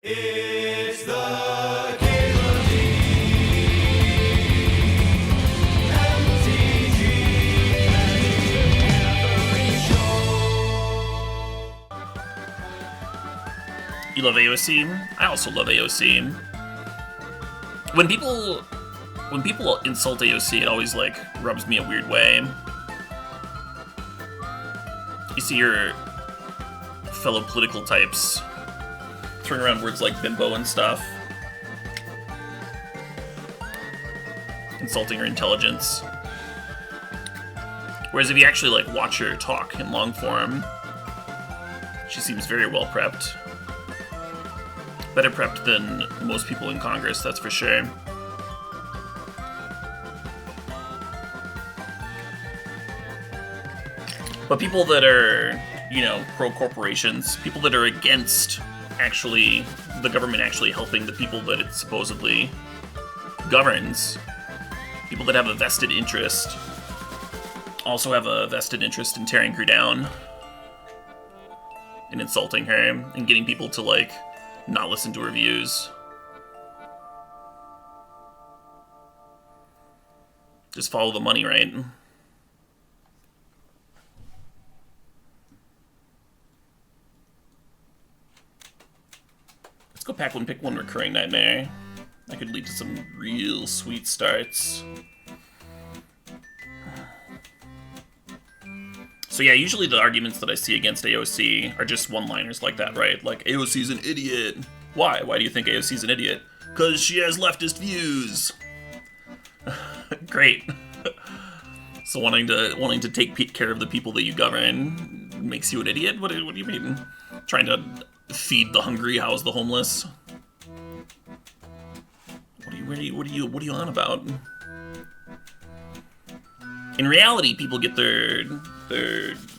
It's the CalebDMTG Show. You love AOC? I also love AOC. When people insult AOC, it always like rubs me a weird way. You see your fellow political types throwing around words like bimbo and stuff, insulting her intelligence. Whereas if you actually like watch her talk in long form, she seems very well prepped. Better prepped than most people in Congress, that's for sure. But people that are, pro-corporations, people that are against the government actually helping the people that it supposedly governs, people that have a vested interest, also have a vested interest in tearing her down and insulting her and getting people to, not listen to her views. Just follow the money, right? Let's go pack one, pick one recurring nightmare. That could lead to some real sweet starts. So yeah, usually the arguments that I see against AOC are just one-liners like that, right? Like, AOC's an idiot. Why? Why do you think AOC's an idiot? 'Cause she has leftist views. Great. So wanting to take care of the people that you govern makes you an idiot? What do you mean? Trying to feed the hungry, house the homeless? What are you on about? In reality, people get their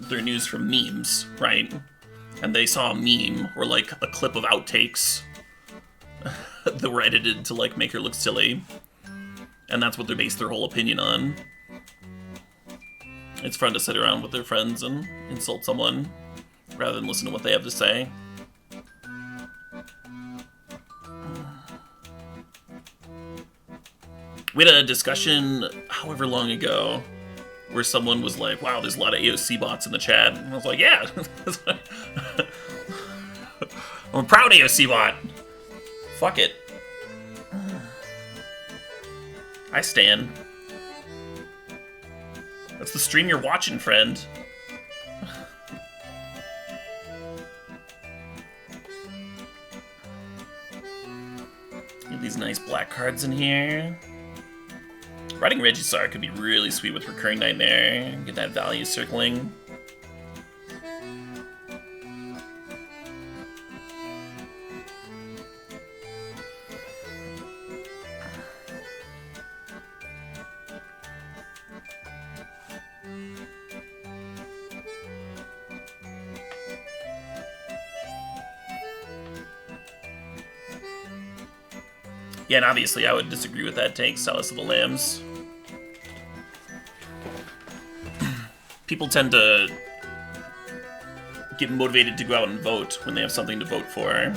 news from memes, right? And they saw a meme or a clip of outtakes that were edited to make her look silly, and that's what they base their whole opinion on. It's fun to sit around with their friends and insult someone rather than listen to what they have to say. We had a discussion however long ago where someone was like, wow, there's a lot of AOC bots in the chat. And I was like, yeah. I'm a proud AOC bot. Fuck it. I stan. That's the stream you're watching, friend. Get these nice black cards in here. Riding Regisar could be really sweet with Recurring Nightmare. Get that value circling. Yeah, and obviously I would disagree with that take, Solace of the Lambs. People tend to get motivated to go out and vote when they have something to vote for.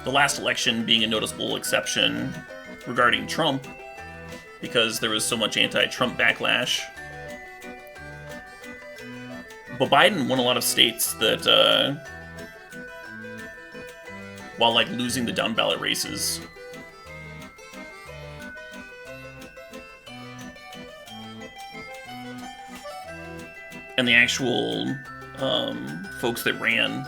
The last election being a noticeable exception regarding Trump, because there was so much anti-Trump backlash. But Biden won a lot of states that, while losing the down-ballot races. And the actual folks that ran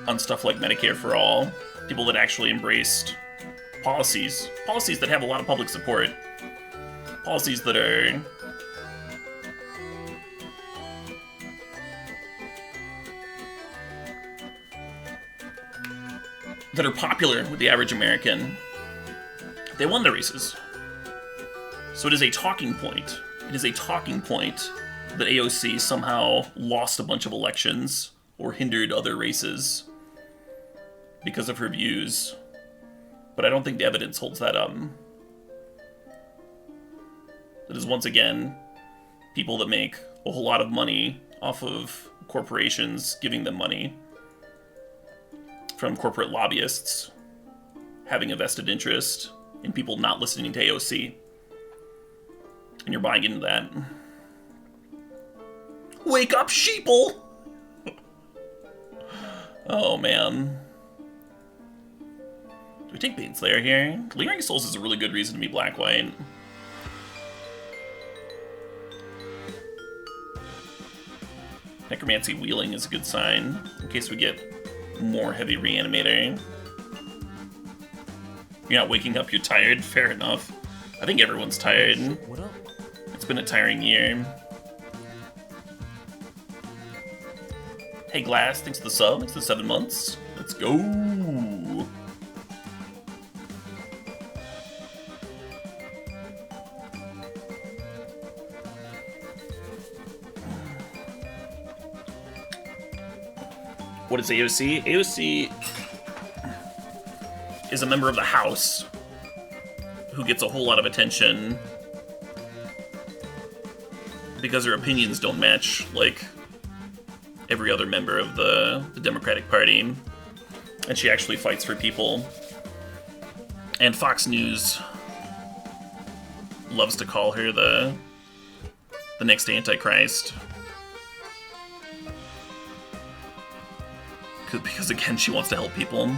on stuff like Medicare for All, people that actually embraced policies that have a lot of public support, policies that are popular with the average American, they won the races. So it is a talking point. It is a talking point that AOC somehow lost a bunch of elections or hindered other races because of her views. But I don't think the evidence holds that up. That is once again people that make a whole lot of money off of corporations giving them money from corporate lobbyists having a vested interest in people not listening to AOC. And you're buying into that. Wake up, sheeple! Oh, man. Do we take Baneslayer here? Lingering Souls is a really good reason to be black-white. Necromancy Wheeling is a good sign, in case we get more heavy reanimator. You're not waking up, you're tired? Fair enough. I think everyone's tired. What up? It's been a tiring year. Hey Glass, thanks for the sub, thanks for the 7 months. Let's go! What is AOC? AOC is a member of the House who gets a whole lot of attention because her opinions don't match, like, every other member of the Democratic Party. And she actually fights for people. And Fox News loves to call her the next Antichrist. Because again, she wants to help people.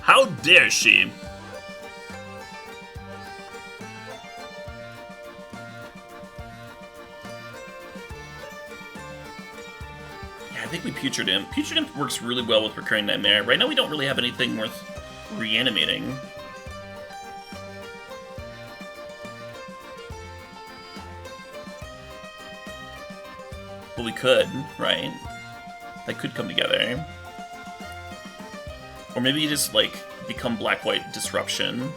How dare she? Yeah, I think we Putrid Imp. Putrid Imp works really well with Recurring Nightmare. Right now we don't really have anything worth reanimating. But we could, right? That could come together. Or maybe you just, like, become Black-White Disruption.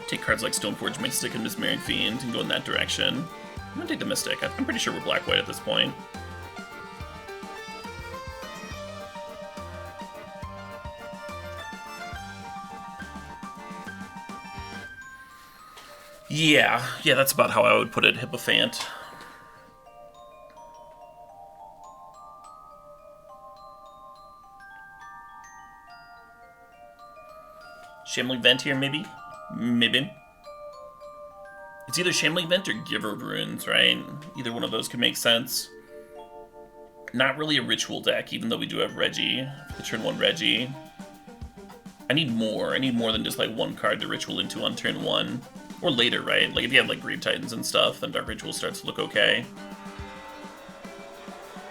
Take cards like Stoneforge Mystic and Mesmeric Fiend and go in that direction. I'm gonna take the Mystic. I'm pretty sure we're Black-White at this point. Yeah, that's about how I would put it, Hippophant. Shambling Vent here, maybe? Maybe. It's either Shambling Vent or Giver of Runes, right? Either one of those could make sense. Not really a ritual deck, even though we do have Reggie. The turn 1 Reggie. I need more. I need more than just, like, one card to ritual into on turn 1. Or later, right? Like, if you have, like, Grave Titans and stuff, then Dark Ritual starts to look okay.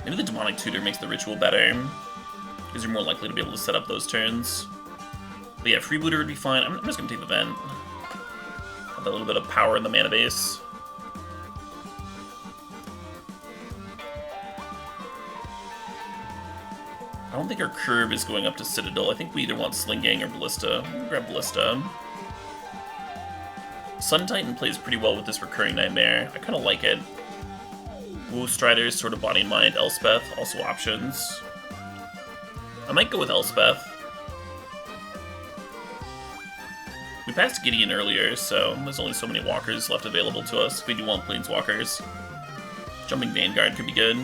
Maybe the Demonic Tutor makes the ritual better, because you're more likely to be able to set up those turns. But yeah, Freebooter would be fine. I'm just gonna take the Vent. Have a little bit of power in the mana base. I don't think our curve is going up to Citadel. I think we either want Sling Gang or Ballista. We'll grab Ballista. Sun Titan plays pretty well with this Recurring Nightmare. I kind of like it. Wu Strider's sort of Body and Mind. Elspeth, also options. I might go with Elspeth. We passed Gideon earlier, so there's only so many walkers left available to us if we do want Planeswalkers. Jumping Vanguard could be good.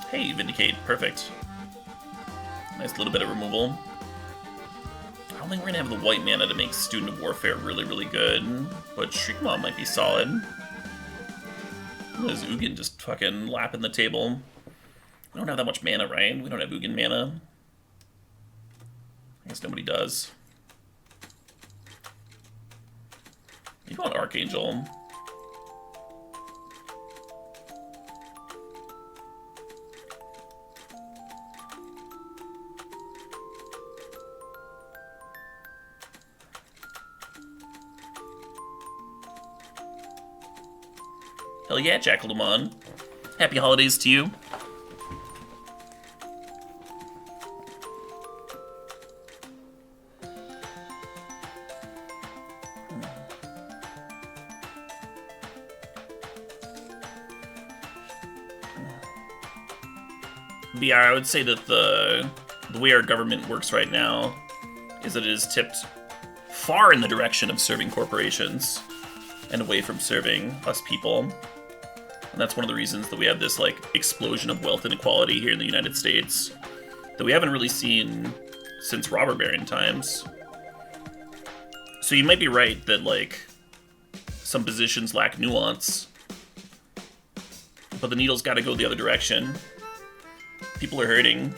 Hey, Vindicate, perfect. Nice little bit of removal. I don't think we're gonna have the white mana to make Student of Warfare really, really good, but Shriekmaw might be solid. There's Ugin just fucking lapping the table. We don't have that much mana, right? We don't have Ugin mana. I guess nobody does. You want Archangel. Hell yeah, Jackaldemon. Happy holidays to you. BR, I would say that the the way our government works right now is that it is tipped far in the direction of serving corporations and away from serving us people. And that's one of the reasons that we have this, like, explosion of wealth inequality here in the United States that we haven't really seen since robber baron times. So you might be right that, like, some positions lack nuance, but the needle's got to go the other direction. People are hurting.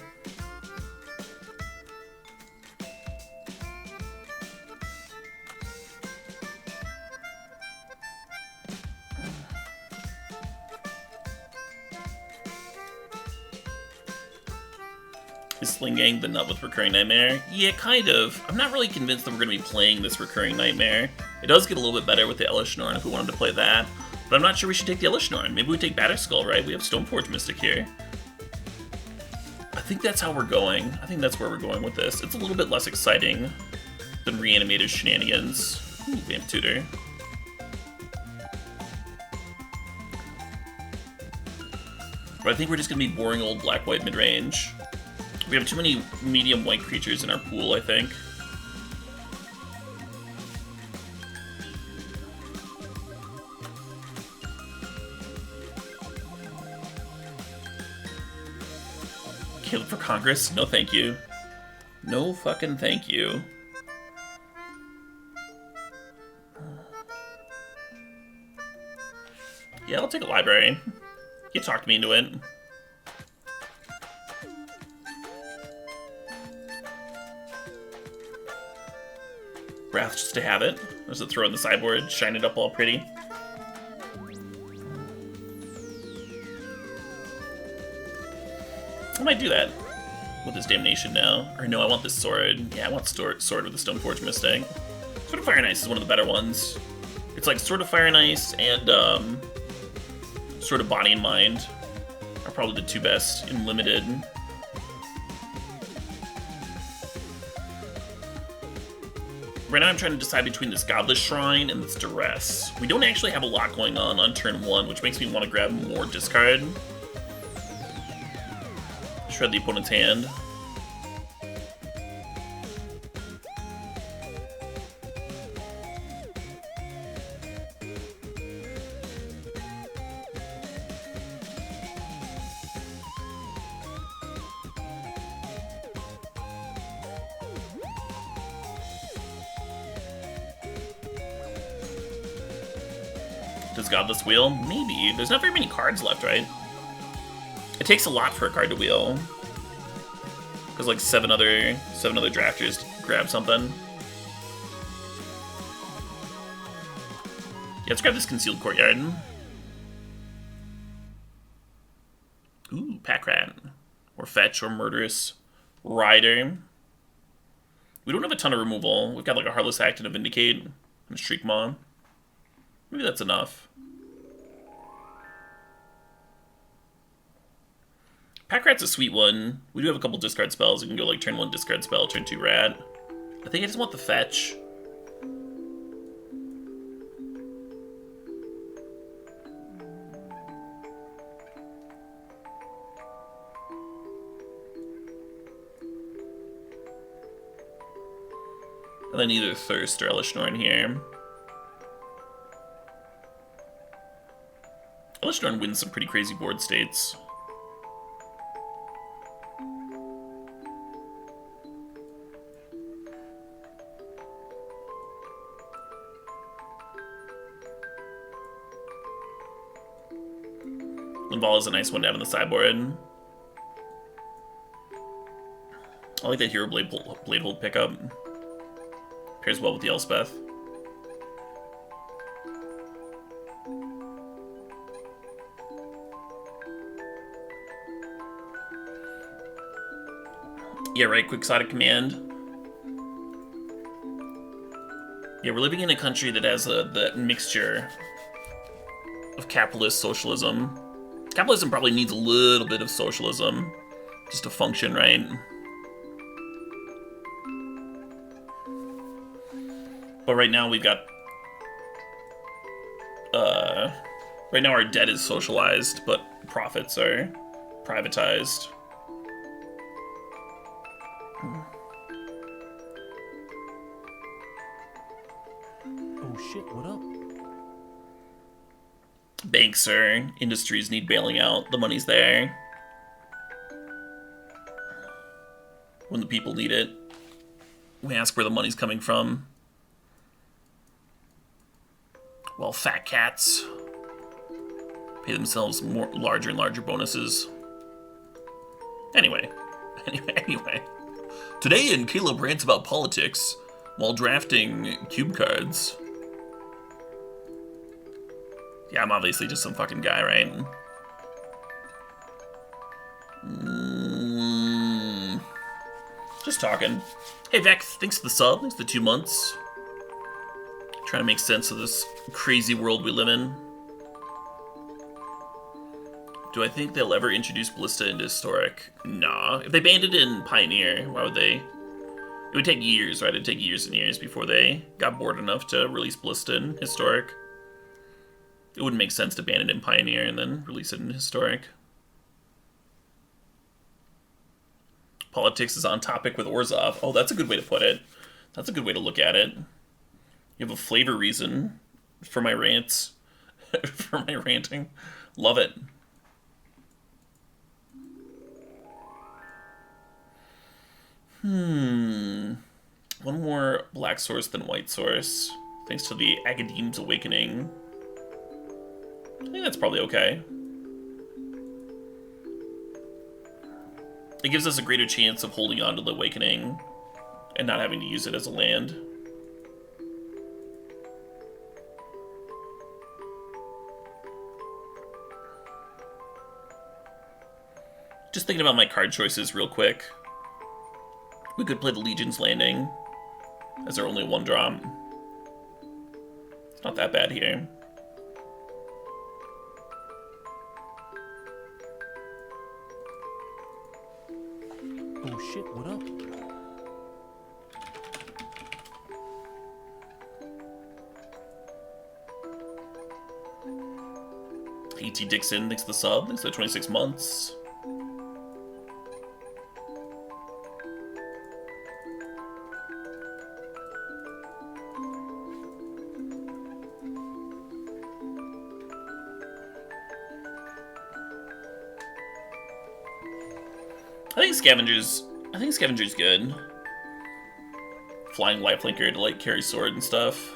Is Sling Gang the nut with Recurring Nightmare? Yeah, kind of. I'm not really convinced that we're going to be playing this Recurring Nightmare. It does get a little bit better with the Elishnorn if we wanted to play that, but I'm not sure we should take the Elishnorn. Maybe we take Batterskull, right? We have Stoneforge Mystic here. I think that's how we're going. I think that's where we're going with this. It's a little bit less exciting than Reanimated Shenanigans. Ooh, Vamp Tutor. But I think we're just going to be boring old black-white mid-range. We have too many medium white creatures in our pool, I think. Caleb for Congress? No thank you. No fucking thank you. Yeah, I'll take a library. You talked me into it. Wrath just to have it. There's a throw in the sideboard, shine it up all pretty. I might do that with this Damnation now. Or no, I want this sword. Yeah, I want sword with the Stoneforge Mystic. Sword of Fire and Ice is one of the better ones. It's like Sword of Fire and Ice and Sword of Body and Mind are probably the two best in limited. Right now I'm trying to decide between this Godless Shrine and this Duress. We don't actually have a lot going on turn 1, which makes me want to grab more discard. Shred the opponent's hand. Does Godless wheel? Maybe. There's not very many cards left, right? It takes a lot for a card to wheel. Because like seven other drafters grab something. Yeah, let's grab this Concealed Courtyard. Ooh, Pack Rat. Or Fetch, or Murderous Rider. We don't have a ton of removal. We've got like a Heartless Act and a Vindicate and a Shriek Maw. Maybe that's enough. Pack Rat's a sweet one. We do have a couple discard spells. We can go like turn 1 discard spell, turn 2 rat. I think I just want the fetch. And then either Thirst or Elishnorn here. Elishnorn wins some pretty crazy board states. Linval is a nice one to have on the sideboard. I like that Hero Bladehold pickup. Pairs well with the Elspeth. Yeah, right, Quixotic Command. Yeah, we're living in a country that has that mixture of capitalist socialism. Capitalism probably needs a little bit of socialism just to function, right? But right now we've got... right now our debt is socialized, but profits are privatized. Oh shit, what up? Banks or industries need bailing out. The money's there. When the people need it, we ask where the money's coming from. While fat cats pay themselves more larger and larger bonuses. Anyway. Today in Caleb rants about politics while drafting cube cards. Yeah, I'm obviously just some fucking guy, right? Just talking. Hey, Vex, thanks for the sub. Thanks for the 2 months. Trying to make sense of this crazy world we live in. Do I think they'll ever introduce Ballista into Historic? Nah. If they banned it in Pioneer, why would they? It would take years, right? It'd take years and years before they got bored enough to release Ballista in Historic. It wouldn't make sense to ban it in Pioneer and then release it in Historic. Politics is on topic with Orzhov. Oh, that's a good way to put it. That's a good way to look at it. You have a flavor reason for my rants. For my ranting. Love it. One more black source than white source. Thanks to the Academ's Awakening. I think that's probably okay. It gives us a greater chance of holding on to the Awakening and not having to use it as a land. Just thinking about my card choices real quick. We could play the Legion's Landing as our only 1-drop. It's not that bad here. Oh shit, what up? E.T. Dixon, thanks for the sub. Thanks for the 26 months. I think Scavenger's good. Flying Lifelinker to like carry sword and stuff.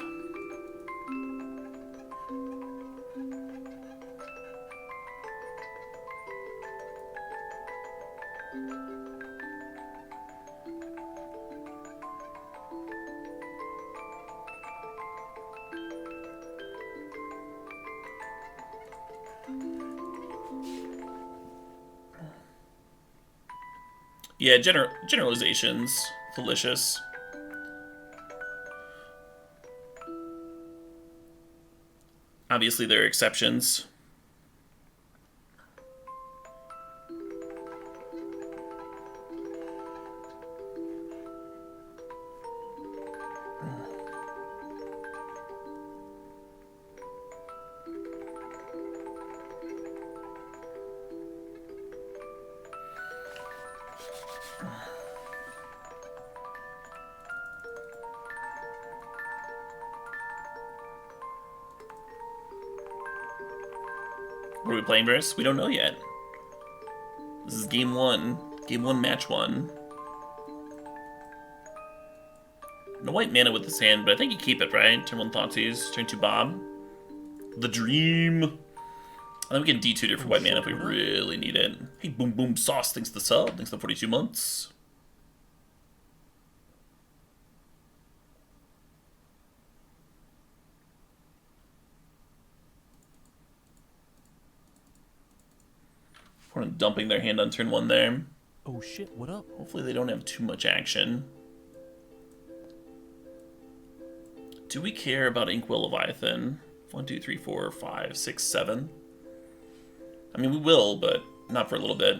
Yeah, generalizations. Delicious. Obviously, there are exceptions. What are we playing versus? We don't know yet. This is game 1. Game 1, match 1. No white mana with this hand, but I think you keep it, right? Turn 1 Thoughtseize, turn 2 Bob. The dream. And then we can D-tutor for white mana if we really need it. Hey, Boom Boom Sauce, thanks to the sub. Thanks to the 42 months. Dumping their hand on turn 1 there. Oh shit, what up? Hopefully they don't have too much action. Do we care about Inkwell Leviathan? 1, 2, 3, 4, 5, 6, 7. I mean, we will, but not for a little bit.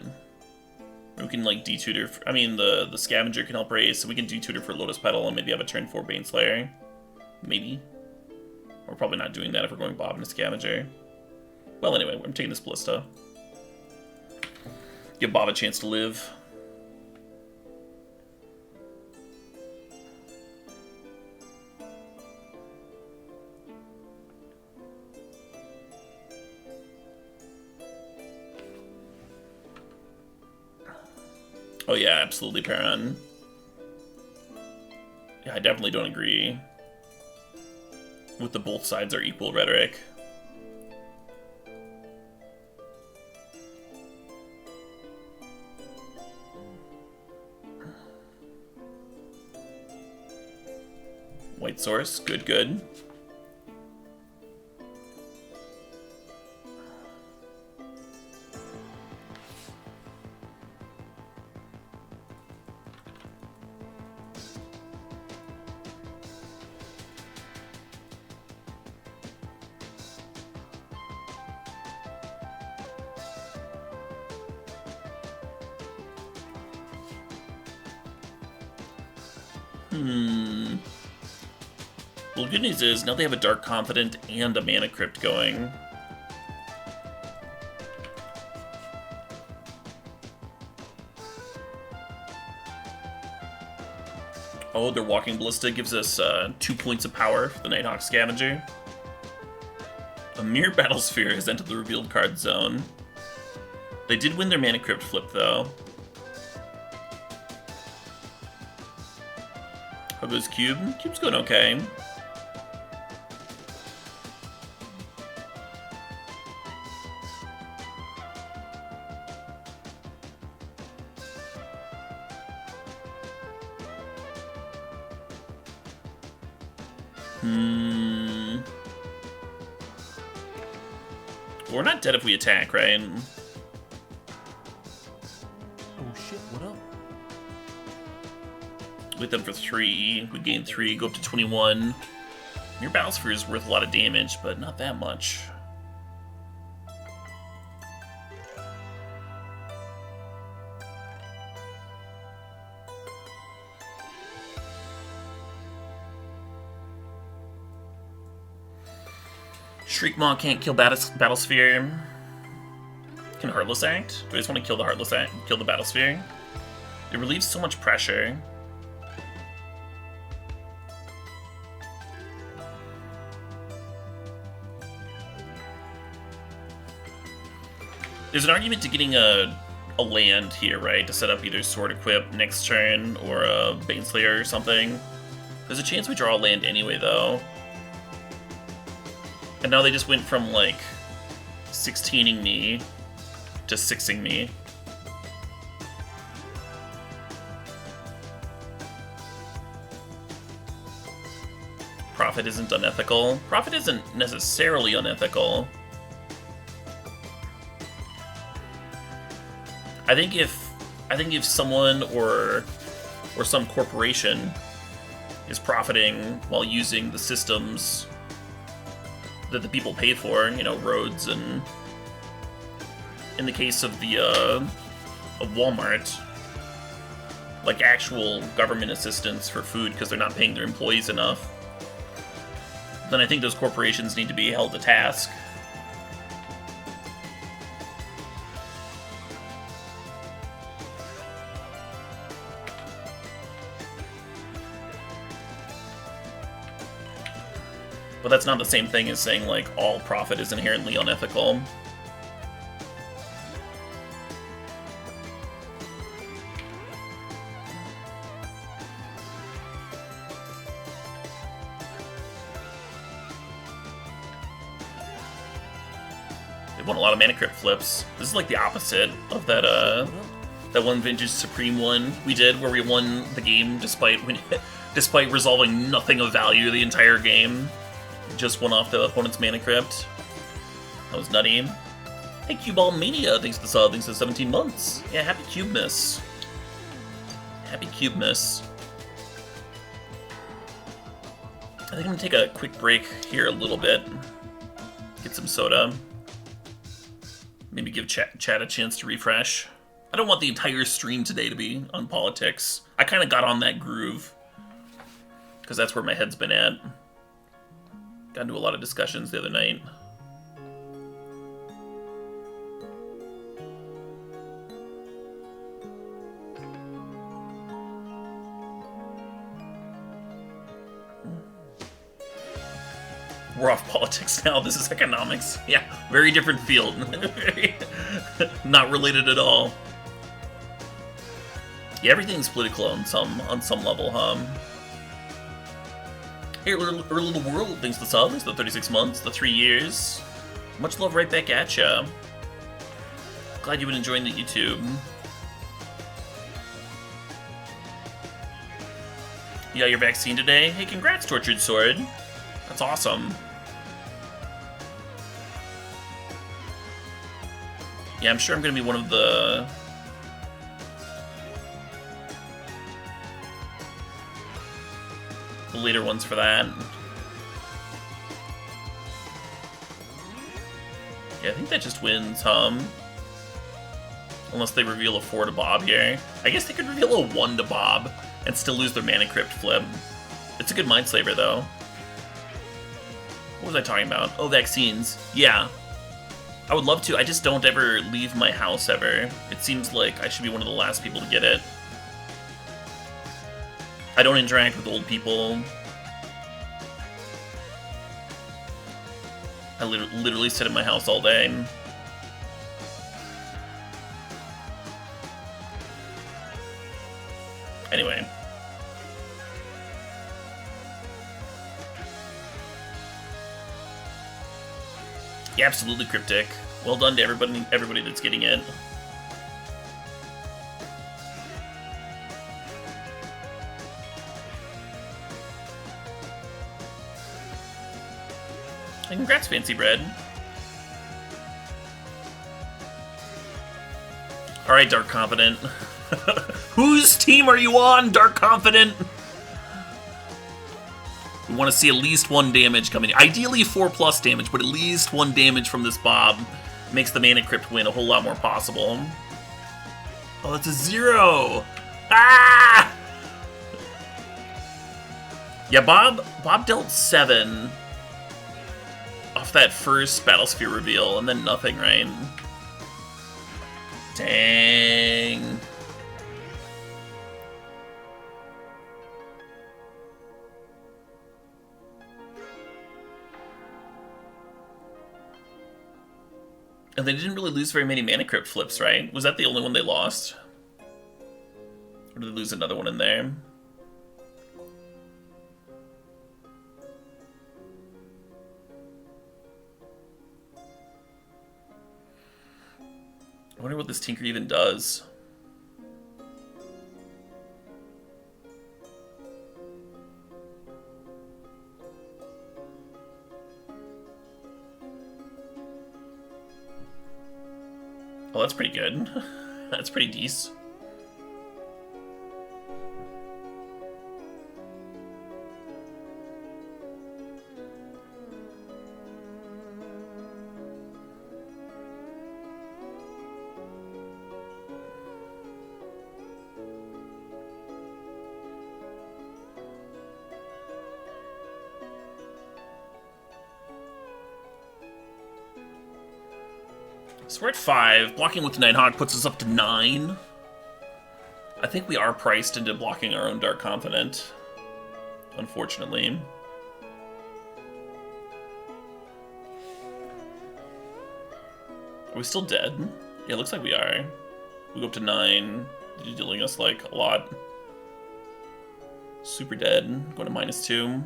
We can like D-tutor. I mean, the Scavenger can help raise, so we can D-tutor for Lotus Petal and maybe have a turn 4 Baneslayer. Maybe. We're probably not doing that if we're going Bob into Scavenger. Well, anyway, I'm taking this Ballista. Give Bob a chance to live. Oh yeah, absolutely, Perrin. Yeah, I definitely don't agree with the both sides are equal rhetoric. White source, good, good. Well, the good news is, now they have a Dark Confidant and a Mana Crypt going. Oh, their Walking Ballista gives us 2 points of power for the Nighthawk Scavenger. A Mere Battlesphere has entered the revealed card zone. They did win their Mana Crypt flip, though. How goes Cube? Cube's going okay. We're not dead if we attack, right? Oh shit, what up? With them for 3, we gain 3, go up to 21. Your Battlesphere is worth a lot of damage, but not that much. Shriekmaw can't kill Battlesphere. Can Heartless act? Do I just want to kill the Heartless act? Kill the Battlesphere? It relieves so much pressure. There's an argument to getting a land here, right? To set up either Sword Equip next turn or a Baneslayer or something. There's a chance we draw a land anyway, though. And now they just went from, like, 16ing me to 6ing me. Profit isn't unethical. Profit isn't necessarily unethical. I think if someone or some corporation is profiting while using the systems that the people pay for, you know, roads, and in the case of the of Walmart, like actual government assistance for food because they're not paying their employees enough, then I think those corporations need to be held to task. But that's not the same thing as saying, like, all profit is inherently unethical. They won a lot of Mana Crypt flips. This is like the opposite of that that one Vintage Supreme one we did, where we won the game despite resolving nothing of value the entire game. Just won off the opponent's Mana Crypt. That was nutty. Hey, Cubeball Mania, thanks for the 17 months. Yeah, happy Cubeness. Happy Cubeness. I think I'm gonna take a quick break here a little bit. Get some soda. Maybe give chat a chance to refresh. I don't want the entire stream today to be on politics. I kind of got on that groove, because that's where my head's been at. Got into a lot of discussions the other night. We're off politics now. This is economics. Yeah, very different field. Not related at all. Yeah, everything's political on some level, huh? Hey, Earl of the World, thanks to the sub, thanks to the 36 months, the 3 years. Much love right back at ya. Glad you've been enjoying the YouTube. You got your vaccine today? Hey, congrats, Tortured Sword. That's awesome. Yeah, I'm sure I'm gonna be one of the later ones for that. Yeah, I think that just wins, unless they reveal a 4 to Bob here. I guess they could reveal a 1 to Bob and still lose their Mana Crypt flip. It's a good Mindslaver, though. What was I talking about? Oh, vaccines. Yeah. I would love to. I just don't ever leave my house, ever. It seems like I should be one of the last people to get it. I don't interact with old people. I literally sit in my house all day. Anyway. Yeah, absolutely cryptic. Well done to everybody that's getting it. And congrats, Fancy Bread. Alright, Dark Confident. Whose team are you on, Dark Confident? We want to see at least 1 damage coming. Ideally 4+ damage, but at least 1 damage from this Bob makes the Mana Crypt win a whole lot more possible. Oh, that's a 0! Ah! Yeah, Bob dealt 7 off that first Battlesphere reveal, and then nothing, right? Dang. And they didn't really lose very many Mana Crypt flips, right? Was that the only one they lost? Or did they lose another one in there? I wonder what this Tinker even does. Oh, that's pretty good. That's pretty decent. So we're at 5. Blocking with Nighthawk puts us up to 9. I think we are priced into blocking our own Dark Confident, unfortunately. Are we still dead? Yeah, it looks like we are. We go up to 9. You're dealing us, like, a lot. Super dead. Going to -2.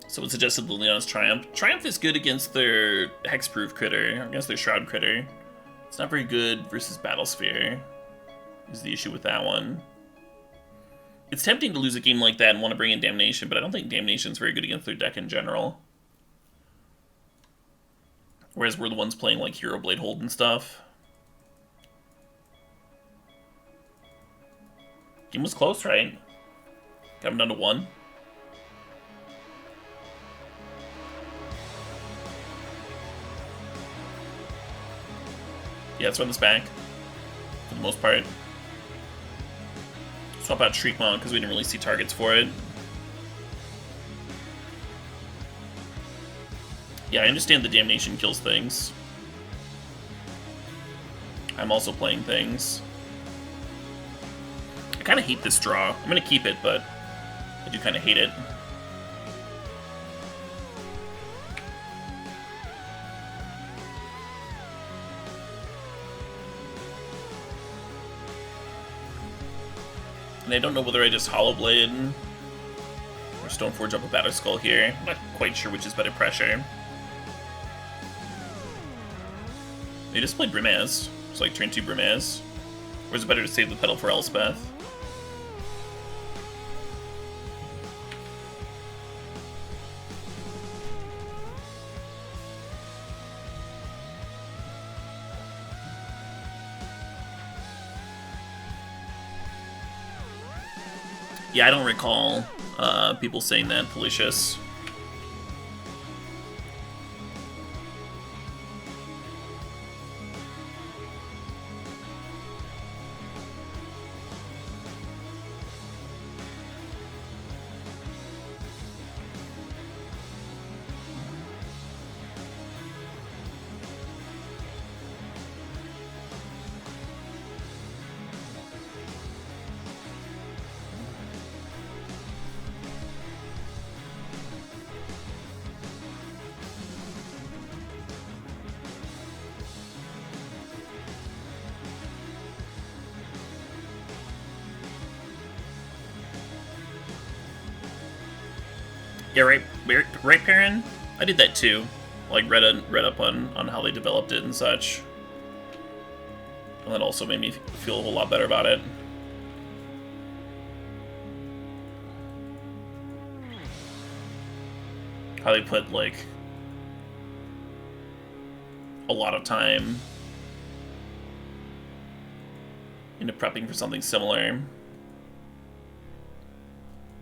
Someone suggested Liliana's Triumph. Triumph is good against their Hexproof critter, or against their Shroud critter. It's not very good versus Battlesphere, is the issue with that one. It's tempting to lose a game like that and want to bring in Damnation, but I don't think Damnation's very good against their deck in general. Whereas we're the ones playing like Hero Blade Hold and stuff. Game was close, right? Got him down to 1. Yeah, let's run this back, for the most part. Swap out Shriekmaw, because we didn't really see targets for it. Yeah, I understand the Damnation kills things. I'm also playing things. I kind of hate this draw. I'm going to keep it, but I do kind of hate it. And I don't know whether I just Hollow Blade or Stoneforge up a Battle Skull here. I'm not quite sure which is better pressure. They just played Brimaz. It's like turn 2 Brimaz. Or is it better to save the pedal for Elspeth? Yeah, I don't recall people saying that, Felicius. Yeah, right, Perrin? I did that too. Like, read up on how they developed it and such. And that also made me feel a whole lot better about it. How they put, like, a lot of time into prepping for something similar.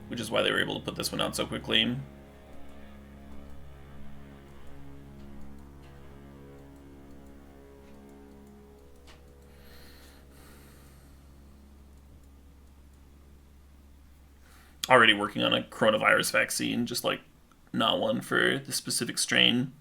Which is why they were able to put this one out so quickly. Already working on a coronavirus vaccine, just like not one for the specific strain.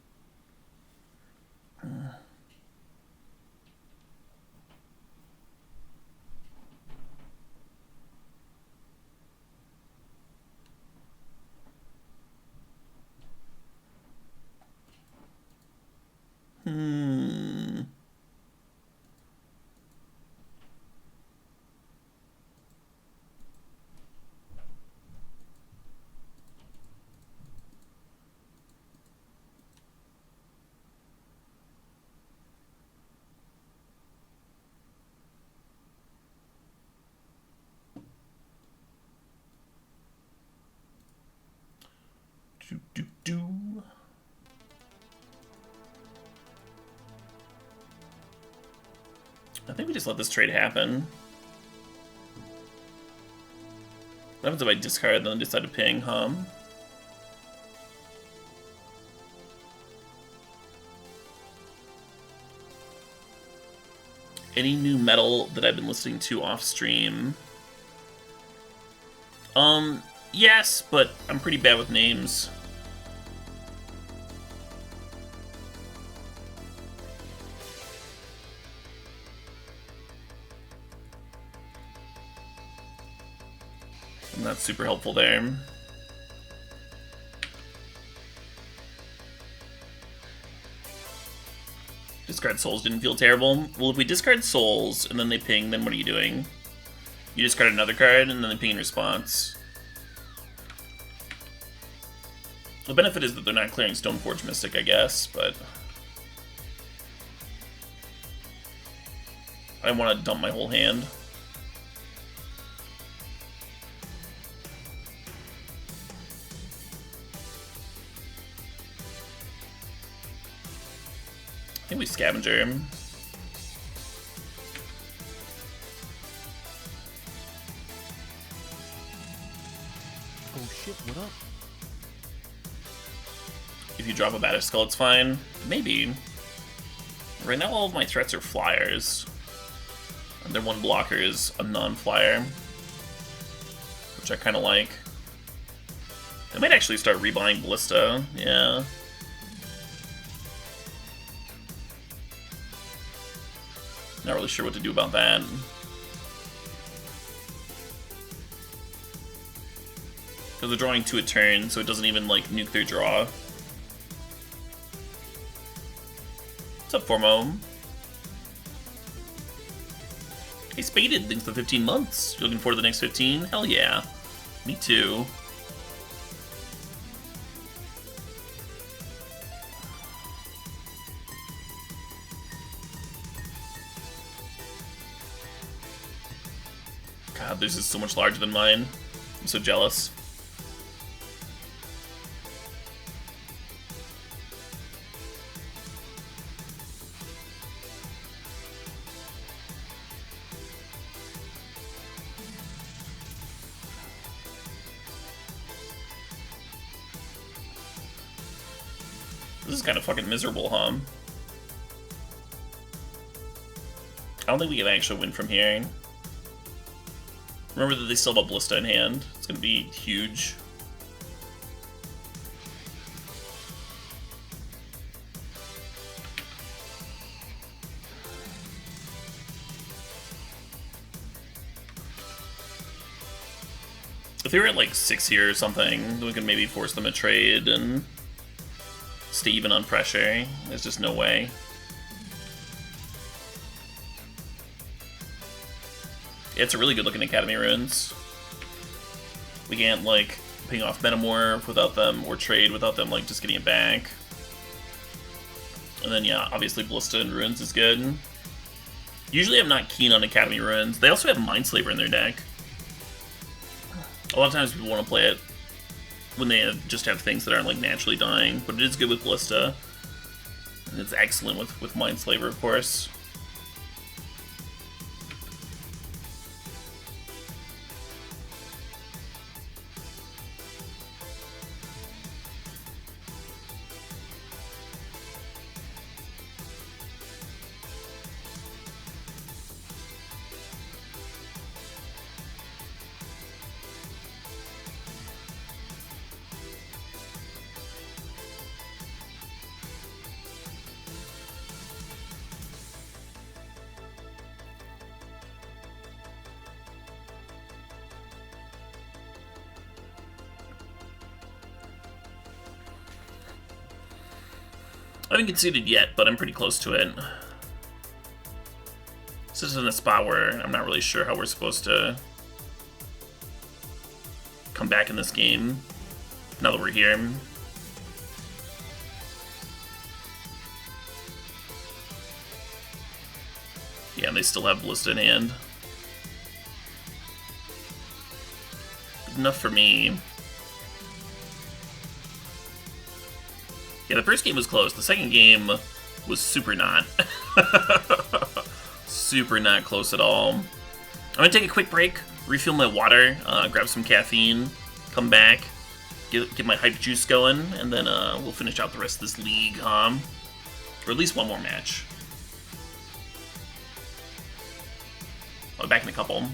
I think we just let this trade happen. What happens if I discard and then decide to ping, huh? Any new metal that I've been listening to off stream? Yes, but I'm pretty bad with names. I'm not super helpful there. Discard souls didn't feel terrible. Well, if we discard souls and then they ping, then what are you doing? You discard another card and then they ping in response. The benefit is that they're not clearing Stoneforge Mystic, I guess, but I want to dump my whole hand. I think we scavenger him. Oh shit, what up? If you drop a Battered Skull, it's fine. Maybe. Right now all of my threats are flyers. And their one blocker is a non-flyer. Which I kind of like. I might actually start rebuying Ballista. Yeah. Not really sure what to do about that. Because they're drawing 2 a turn, so it doesn't even, like, nuke their draw. What's up, Formo? Hey, Spaded, thanks for 15 months. You looking forward to the next 15? Hell yeah. Me too. God, this is so much larger than mine. I'm so jealous. This is kind of fucking miserable, huh? I don't think we can actually win from here. Remember that they still have a Ballista in hand. It's gonna be huge. If they were at like 6 here or something, we could maybe force them to trade and stay even on pressure. There's just no way. It's a really good looking Academy runes. We can't like ping off Metamorph without them, or trade without them like just getting it back. And then yeah, obviously Ballista and runes is good. Usually I'm not keen on Academy runes. They also have Mindslaver in their deck. A lot of times people want to play it when they just have things that aren't like naturally dying, but it is good with Ballista. And it's excellent with Mindslaver, of course. I haven't conceded yet, but I'm pretty close to it. This is in a spot where I'm not really sure how we're supposed to come back in this game, now that we're here. Yeah, they still have Ballista in hand. Good enough for me. Yeah, the first game was close. The second game was super not. Super not close at all. I'm gonna take a quick break, refill my water, grab some caffeine, come back, get my hype juice going, and then we'll finish out the rest of this league, or at least one more match. I'll be back in a couple.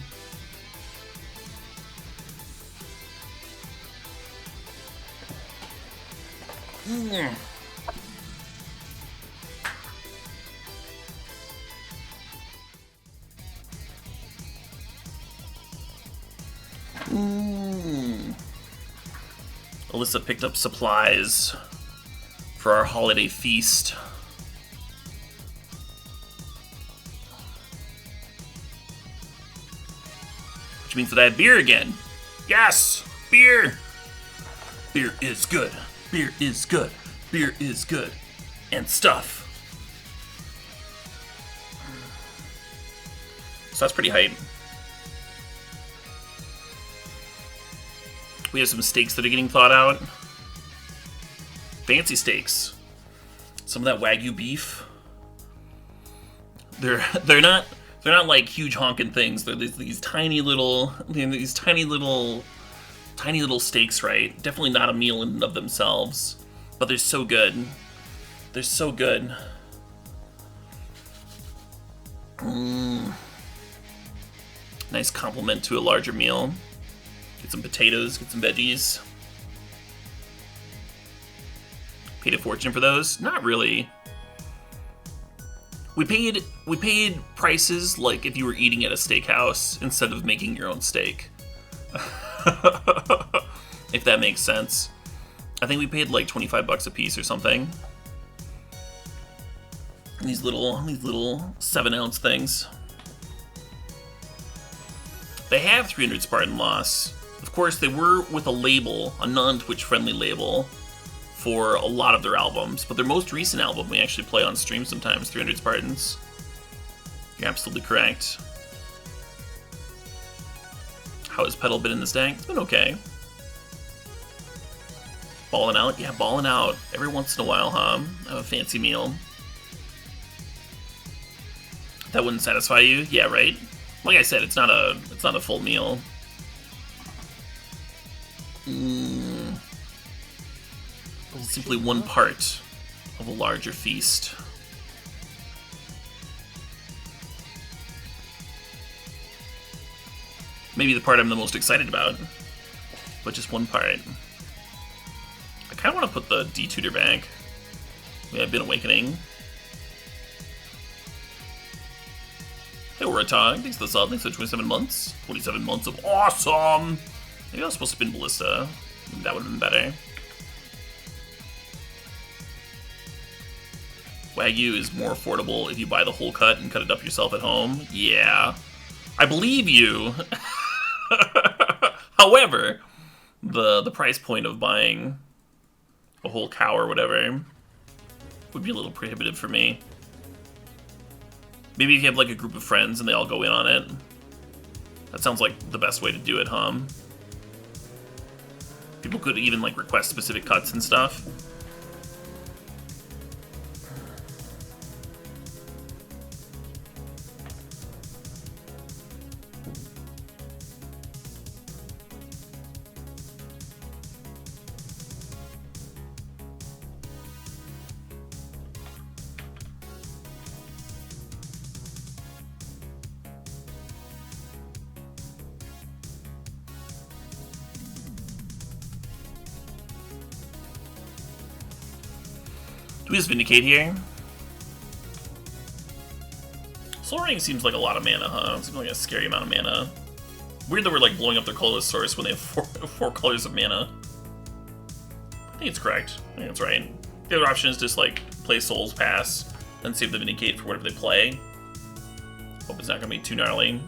Alyssa picked up supplies for our holiday feast. Which means that I have beer again. Yes! Beer! Beer is good. Beer is good. Beer is good. And stuff. So that's pretty hype. We have some steaks that are getting thawed out. Fancy steaks. Some of that Wagyu beef. They're not like huge honking things. They're these tiny little steaks, right? Definitely not a meal in and of themselves, but they're so good. They're so good. Nice compliment to a larger meal. Get some potatoes, get some veggies. Paid a fortune for those? Not really. We paid prices like if you were eating at a steakhouse instead of making your own steak. If that makes sense. I think we paid like 25 bucks a piece or something. And these little 7-ounce things. They have 300 Spartan loss. Of course, they were with a label, a non-Twitch friendly label, for a lot of their albums. But their most recent album we actually play on stream sometimes, 300 Spartans. You're absolutely correct. How has Pedal been in this deck? It's been okay. Balling out? Yeah, balling out. Every once in a while, huh? Have a fancy meal. That wouldn't satisfy you? Yeah, right? Like I said, it's not a full meal. It's simply one part of a larger feast. Maybe the part I'm the most excited about, but just one part. I kind of want to put the D-Tutor back. We have been awakening. Hey, Oratog, thanks for the sub, thanks for 27 months. 27 months of awesome! Maybe I was supposed to spin Ballista. That would have been better. Wagyu is more affordable if you buy the whole cut and cut it up yourself at home. Yeah. I believe you! However, the price point of buying a whole cow or whatever would be a little prohibitive for me. Maybe if you have like a group of friends and they all go in on it. That sounds like the best way to do it, huh? People could even like request specific cuts and stuff. Do we just Vindicate here? Soul Ring seems like a lot of mana, huh? Seems like a scary amount of mana. Weird that we're like blowing up their colorless source when they have four colors of mana. I think it's correct. I think that's right. The other option is just like play Soul's Pass, then save the Vindicate for whatever they play. Hope it's not gonna be too gnarly.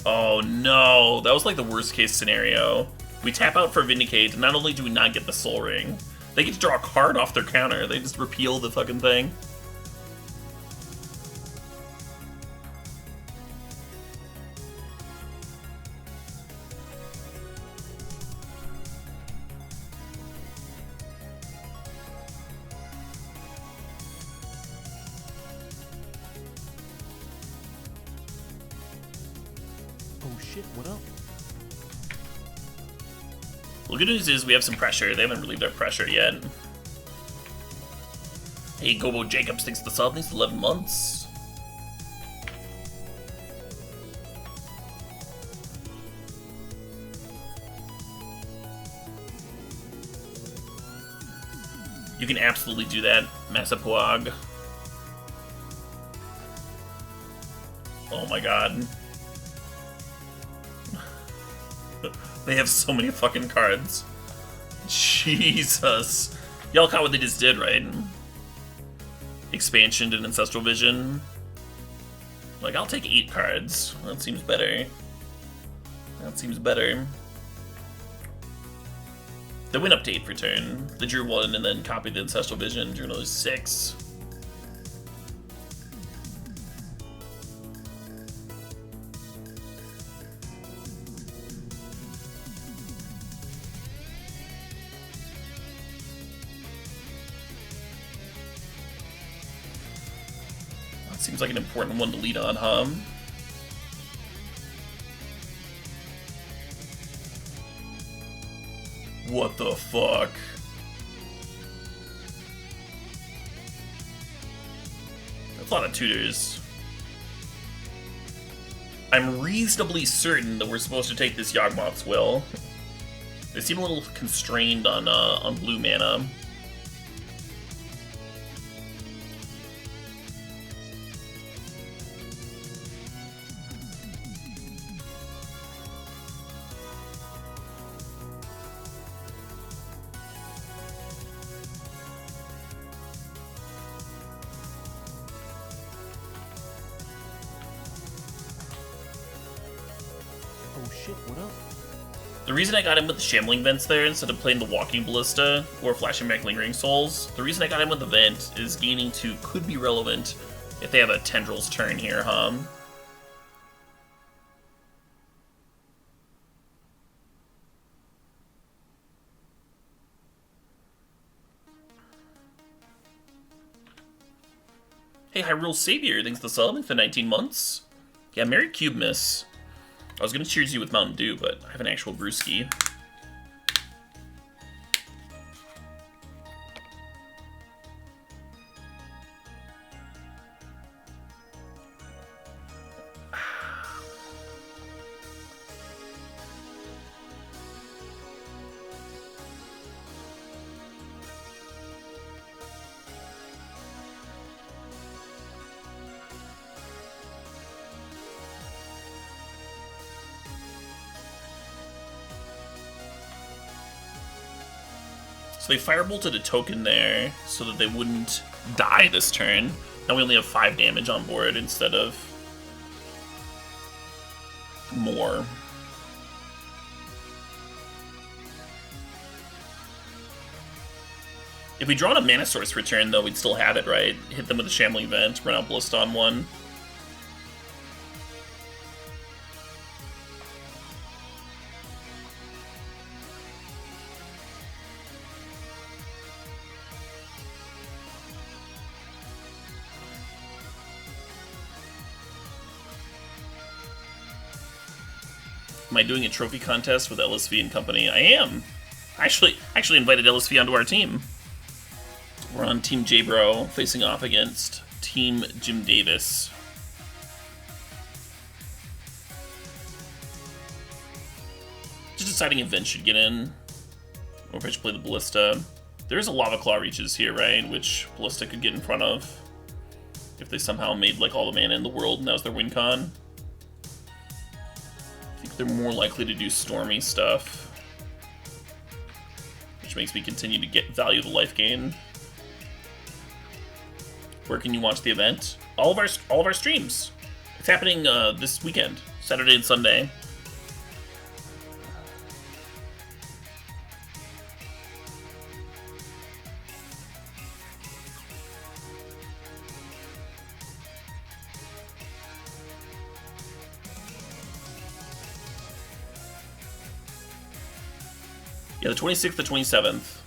Oh no, that was like the worst case scenario. We tap out for Vindicate, and not only do we not get the Soul Ring, they get to draw a card off their counter. They just repeal the fucking thing. Oh shit, what up? Well, the good news is we have some pressure. They haven't relieved our pressure yet. Hey, Gobo Jacobs, thanks for the sub. Thanks for 11 months. You can absolutely do that, Massapoag. Oh my god. They have so many fucking cards. Jesus. Y'all caught what they just did, right? Expansion and Ancestral Vision. Like, I'll take 8 cards. That seems better. That seems better. They went up to 8 per turn. They drew 1 and then copied the Ancestral Vision, drew another 6. Seems like an important one to lead on, huh? What the fuck? That's a lot of tutors. I'm reasonably certain that we're supposed to take this Yawgmoth's Will. They seem a little constrained on blue mana. what up? The reason I got in with the Shambling Vents there instead of playing the Walking Ballista or flashing back Lingering Souls, the reason I got in with the Vent is gaining 2 could be relevant if they have a Tendrils turn here, huh? Hey, Hyrule Savior, thanks for the sub for 19 months. Yeah, Merry Cube Miss. I was gonna cheers you with Mountain Dew, but I have an actual brewski. So they firebolted a token there so that they wouldn't die this turn. Now we only have 5 damage on board instead of more. If we draw a mana source return, though, we'd still have it, right? Hit them with a Shambling Vent, run out Ballista on 1. Am I doing a trophy contest with LSV and company? I am. I actually invited LSV onto our team. We're on Team J-Bro, facing off against Team Jim Davis. Just deciding if Vent should get in, or if I should play the Ballista. There's a Lava Claw reaches here, right? Which Ballista could get in front of if they somehow made like all the mana in the world and that was their win con. They're more likely to do Stormy stuff, which makes me continue to get value the life gain. Where can you watch the event? All of our streams. It's happening this weekend, Saturday and Sunday. Yeah, the 26th, the 27th.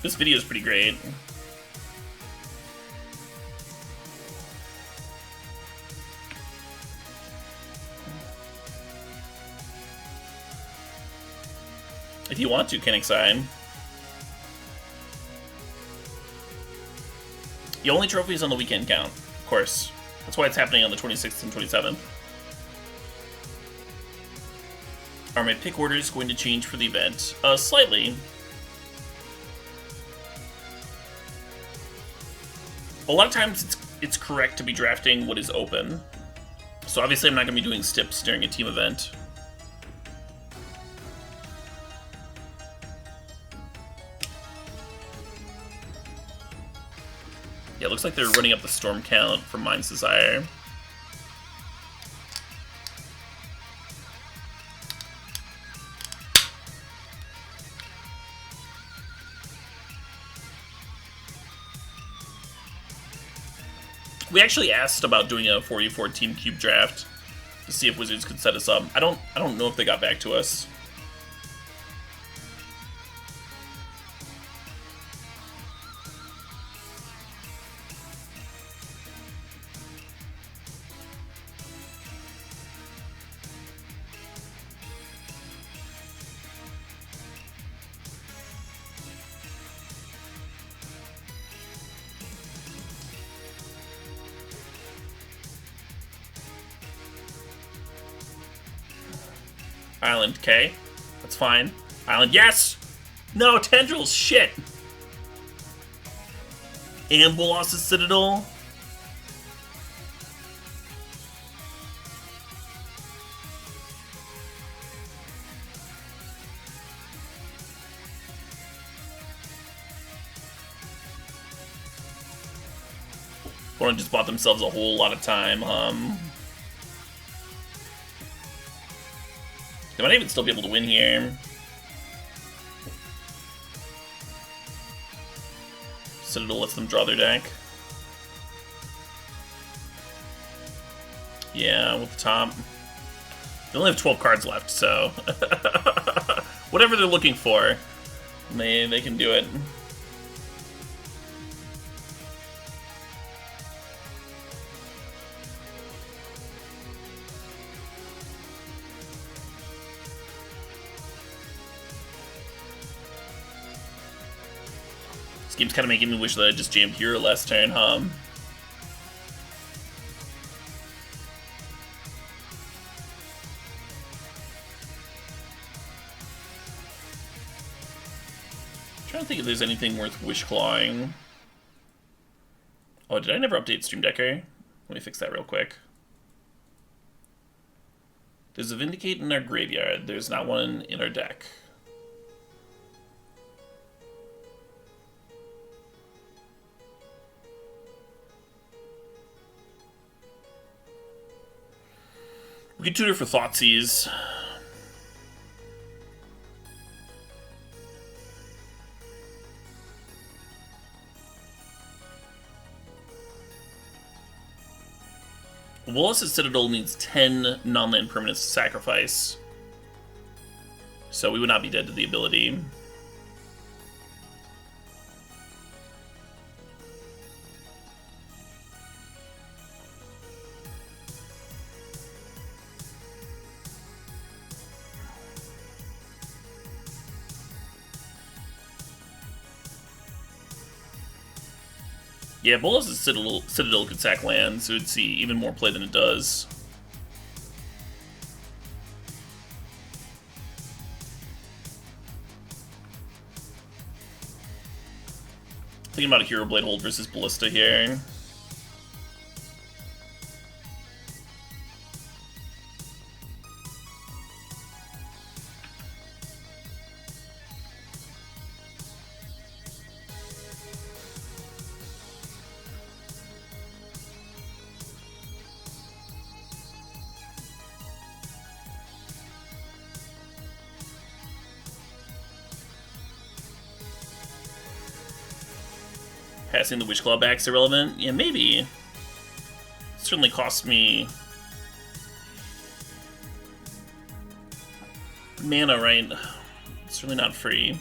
This video is pretty great. If you want to, Kenixine. The only trophies on the weekend count, of course. That's why it's happening on the 26th and 27th. Are my pick orders going to change for the event? Slightly. A lot of times it's correct to be drafting what is open. So obviously I'm not going to be doing stips during a team event. Yeah, it looks like they're running up the storm count for Mind's Desire. We actually asked about doing a 4v4 Team Cube draft to see if Wizards could set us up. I don't know if they got back to us. Island, okay. That's fine. Island, yes! No, Tendrils, shit! And Bolas's Citadel. Opponent just bought themselves a whole lot of time. They might even still be able to win here. Citadel lets them draw their deck. Yeah, with the top. They only have 12 cards left, so whatever they're looking for, they can do it. This game's kind of making me wish that I just jammed Hero last turn, Trying to think if there's anything worth wish clawing. Oh, did I never update Stream Decker? Let me fix that real quick. There's a Vindicate in our graveyard. There's not one in our deck. We could tutor for Thoughtseize. Wallace's Citadel needs 10 non-land permanents to sacrifice. So we would not be dead to the ability. Yeah, Bolas' Citadel could sack lands, so it would see even more play than it does. Thinking about a Hero Blade hold versus Ballista here. Passing the Witch Claw back's irrelevant? Yeah, maybe. It certainly cost me mana, right? It's certainly not free.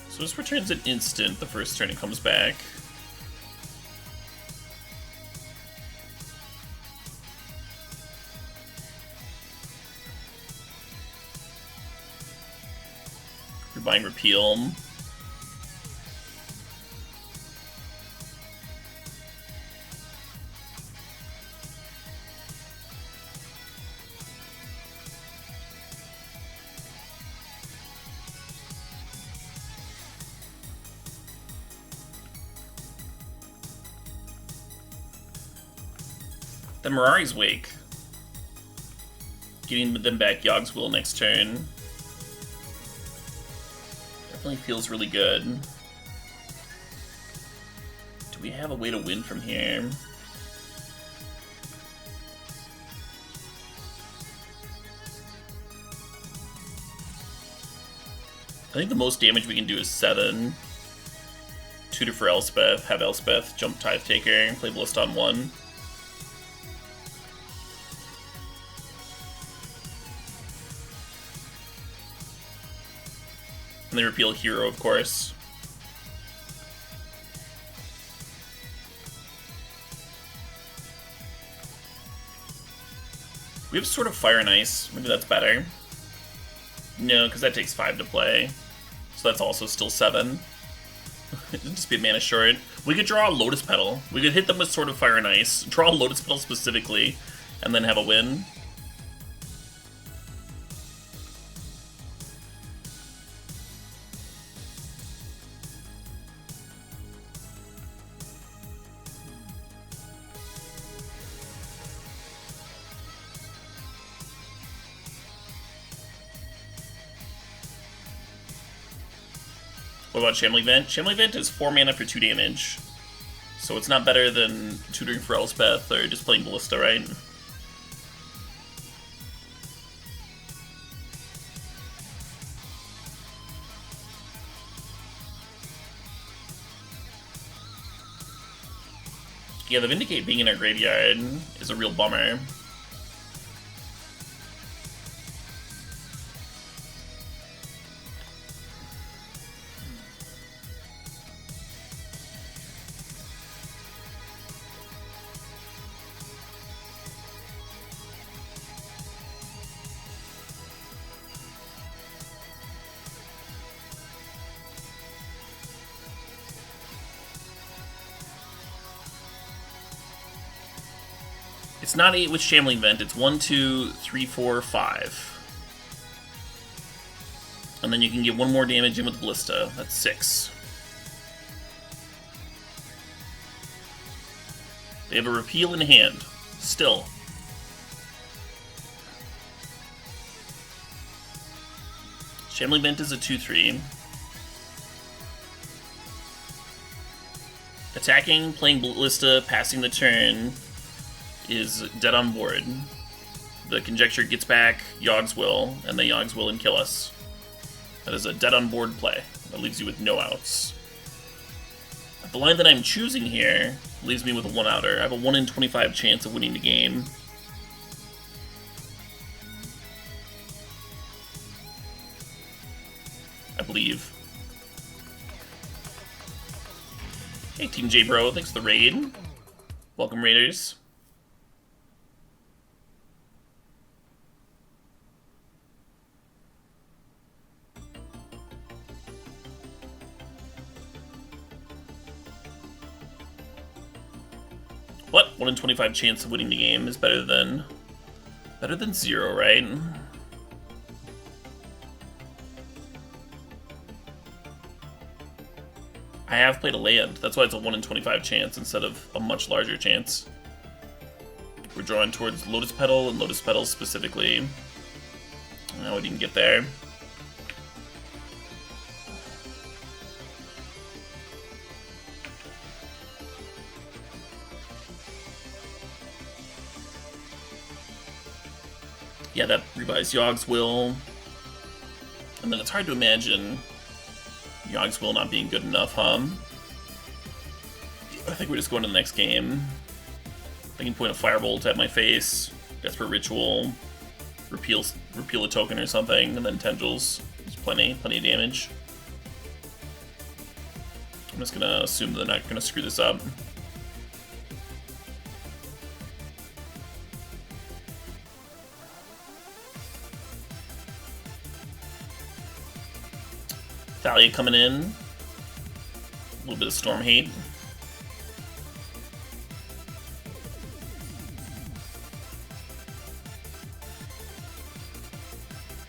So this returns an instant the first turn it comes back. Buying Repeal. Then Mirari's Wake. Getting them back Yogg's Will next turn. Definitely feels really good. Do we have a way to win from here? I think the most damage we can do is 7. Tutor for Elspeth, have Elspeth jump Tithe Taker, play Ballista on 1. And they repeal Hero, of course. We have Sword of Fire and Ice. Maybe that's better. No, because that takes 5 to play. So that's also still 7. It'd just be a mana short. We could draw a Lotus Petal. We could hit them with Sword of Fire and Ice, draw a Lotus Petal specifically, and then have a win. What about Shambling Vent? Shambling Vent is 4 mana for 2 damage. So it's not better than Tutoring for Elspeth or just playing Ballista, right? Yeah, the Vindicate being in our graveyard is a real bummer. It's not 8 with Shambling Vent, it's 1, 2, 3, 4, 5. And then you can get 1 more damage in with Ballista. That's 6. They have a repeal in hand. Still. Shambling Vent is a 2-3. Attacking, playing Ballista, passing the turn is dead on board. The Conjecture gets back Yogg's Will, and they Yogg's Will and kill us. That is a dead on board play. That leaves you with no outs. The line that I'm choosing here leaves me with a 1-outer. I have a 1 in 25 chance of winning the game. I believe. Hey, Team J Bro, thanks for the raid. Welcome, Raiders. What? 1 in 25 chance of winning the game is better than 0, right? I have played a land. That's why it's a 1 in 25 chance instead of a much larger chance. We're drawing towards Lotus Petal and Lotus Petal specifically. Oh, we didn't get there. Yeah, that revised Yogg's Will. And then it's hard to imagine Yogg's Will not being good enough, huh? I think we're just going to the next game. I can point a Firebolt at my face, Desperate Ritual, repeal a token or something, and then Tendrils. There's plenty of damage. I'm just gonna assume they're not gonna screw this up. Thalia coming in. A little bit of Storm Hate.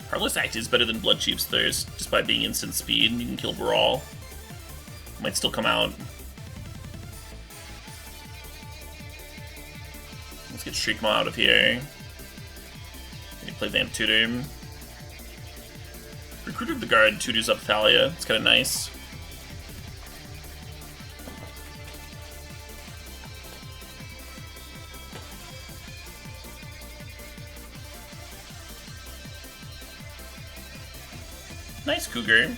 Heartless Act is better than Bloodchief's Thirst, just by being instant speed. You can kill Brawl. Might still come out. Let's get Shriekmaw out of here. Maybe play Vamp Tutor. Recruiter of the Guard tutors up Thalia. It's kind of nice. Nice Cougar.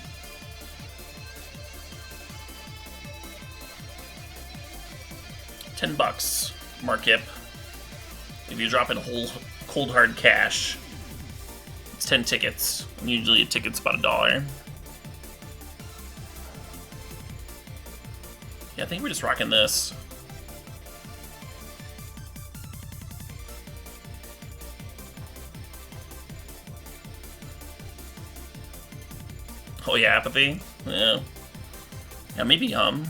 $10. Markip. If you drop in whole cold hard cash, it's 10 tickets. Usually a ticket's about $1. Yeah, I think we're just rocking this. Oh yeah, Apathy? Yeah. Yeah, maybe I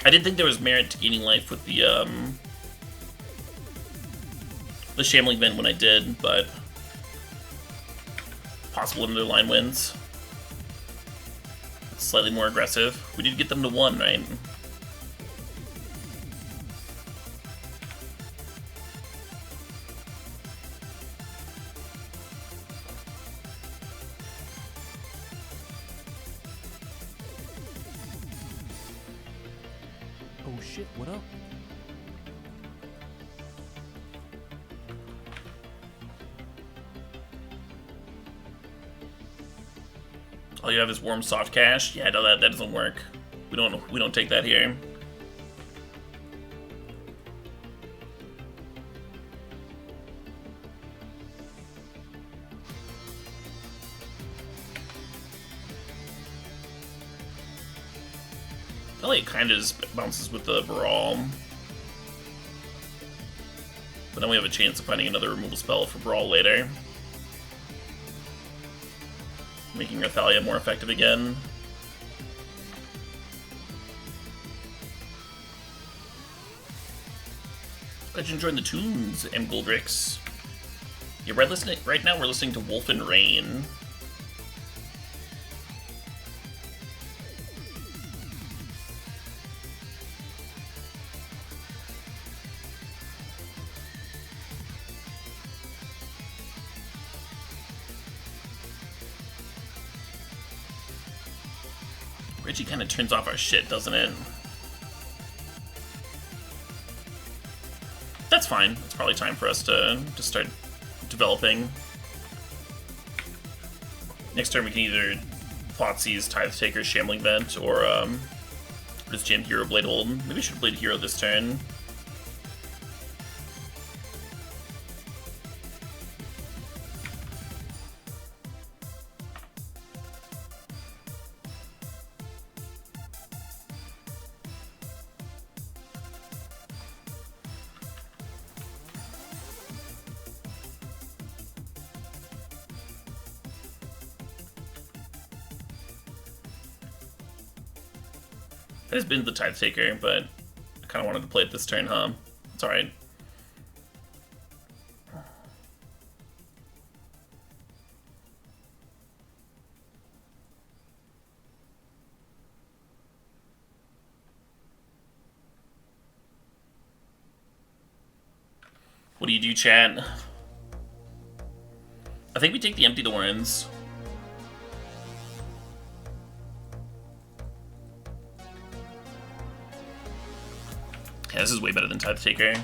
did think there was merit to gaining life with the Shambling Vent when I did, but possible underline wins. It's slightly more aggressive. We did get them to 1, right? Oh shit, what up? All you have is warm soft cash. Yeah, no, that doesn't work. We don't take that here. I feel like it kind of just bounces with the Brawl. But then we have a chance of finding another removal spell for Brawl later. Making our Thalia more effective again. Glad you enjoyed the tunes, M. Goldrix. Yeah, right now we're listening to Wolf and Rain. Reggie kind of turns off our shit, doesn't it? That's fine. It's probably time for us to start developing. Next turn we can either Thoughtseize, Tithe Taker, Shambling Vent, or just jam Hero Blade Hold. Maybe we should Blade Hero this turn. I just been the Tithe Taker, but I kind of wanted to play it this turn, huh? It's alright. What do you do, chat? I think we take the Empty Thorns. Yeah, this is way better than Tithe Taker.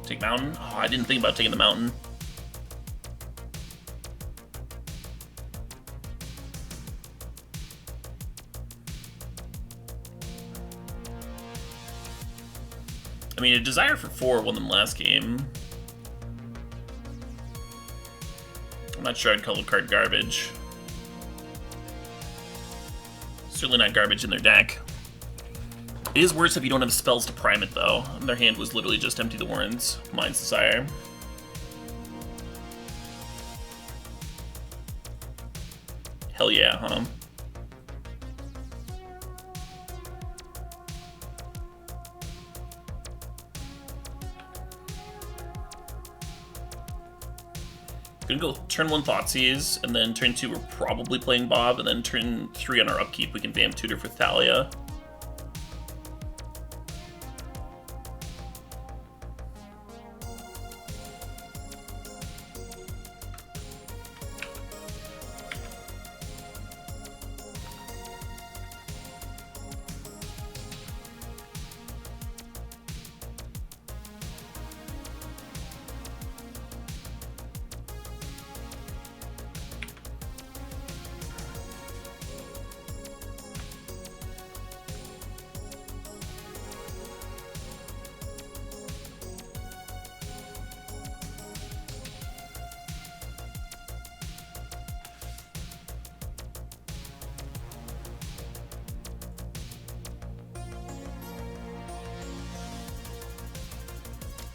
Take Mountain? Oh, I didn't think about taking the Mountain. I mean, a Desire for 4 won them last game. I'm not sure I'd call the card garbage. Certainly not garbage in their deck. It is worse if you don't have spells to prime it, though. And their hand was literally just Empty the Warrens, Mind's Desire. Hell yeah, huh? Gonna go turn 1 Thoughtseize, and then turn 2 we're probably playing Bob, and then turn 3 on our upkeep we can Vamp Tutor for Thalia.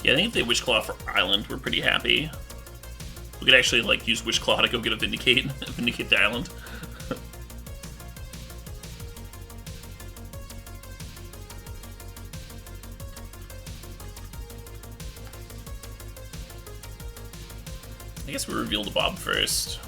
Yeah, I think if they Witchclaw for Island, we're pretty happy. We could actually, like, use Witchclaw to go get a Vindicate, Vindicate the island. I guess we reveal the Bob first.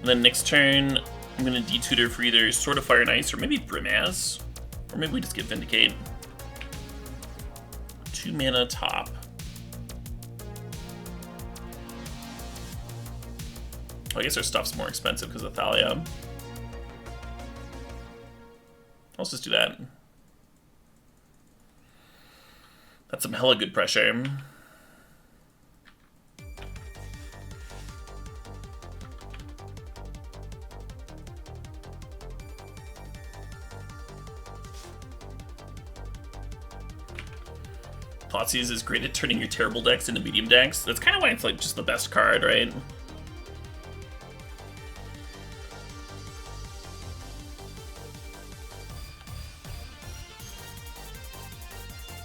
And then next turn, I'm going to detutor for either Sword of Fire and Ice or maybe Brimaz. Or maybe we just get Vindicate. 2 mana top. I guess our stuff's more expensive because of Thalia. Let's just do that. That's some hella good pressure. Thoughtseize is great at turning your terrible decks into medium decks. That's kind of why it's like just the best card, right?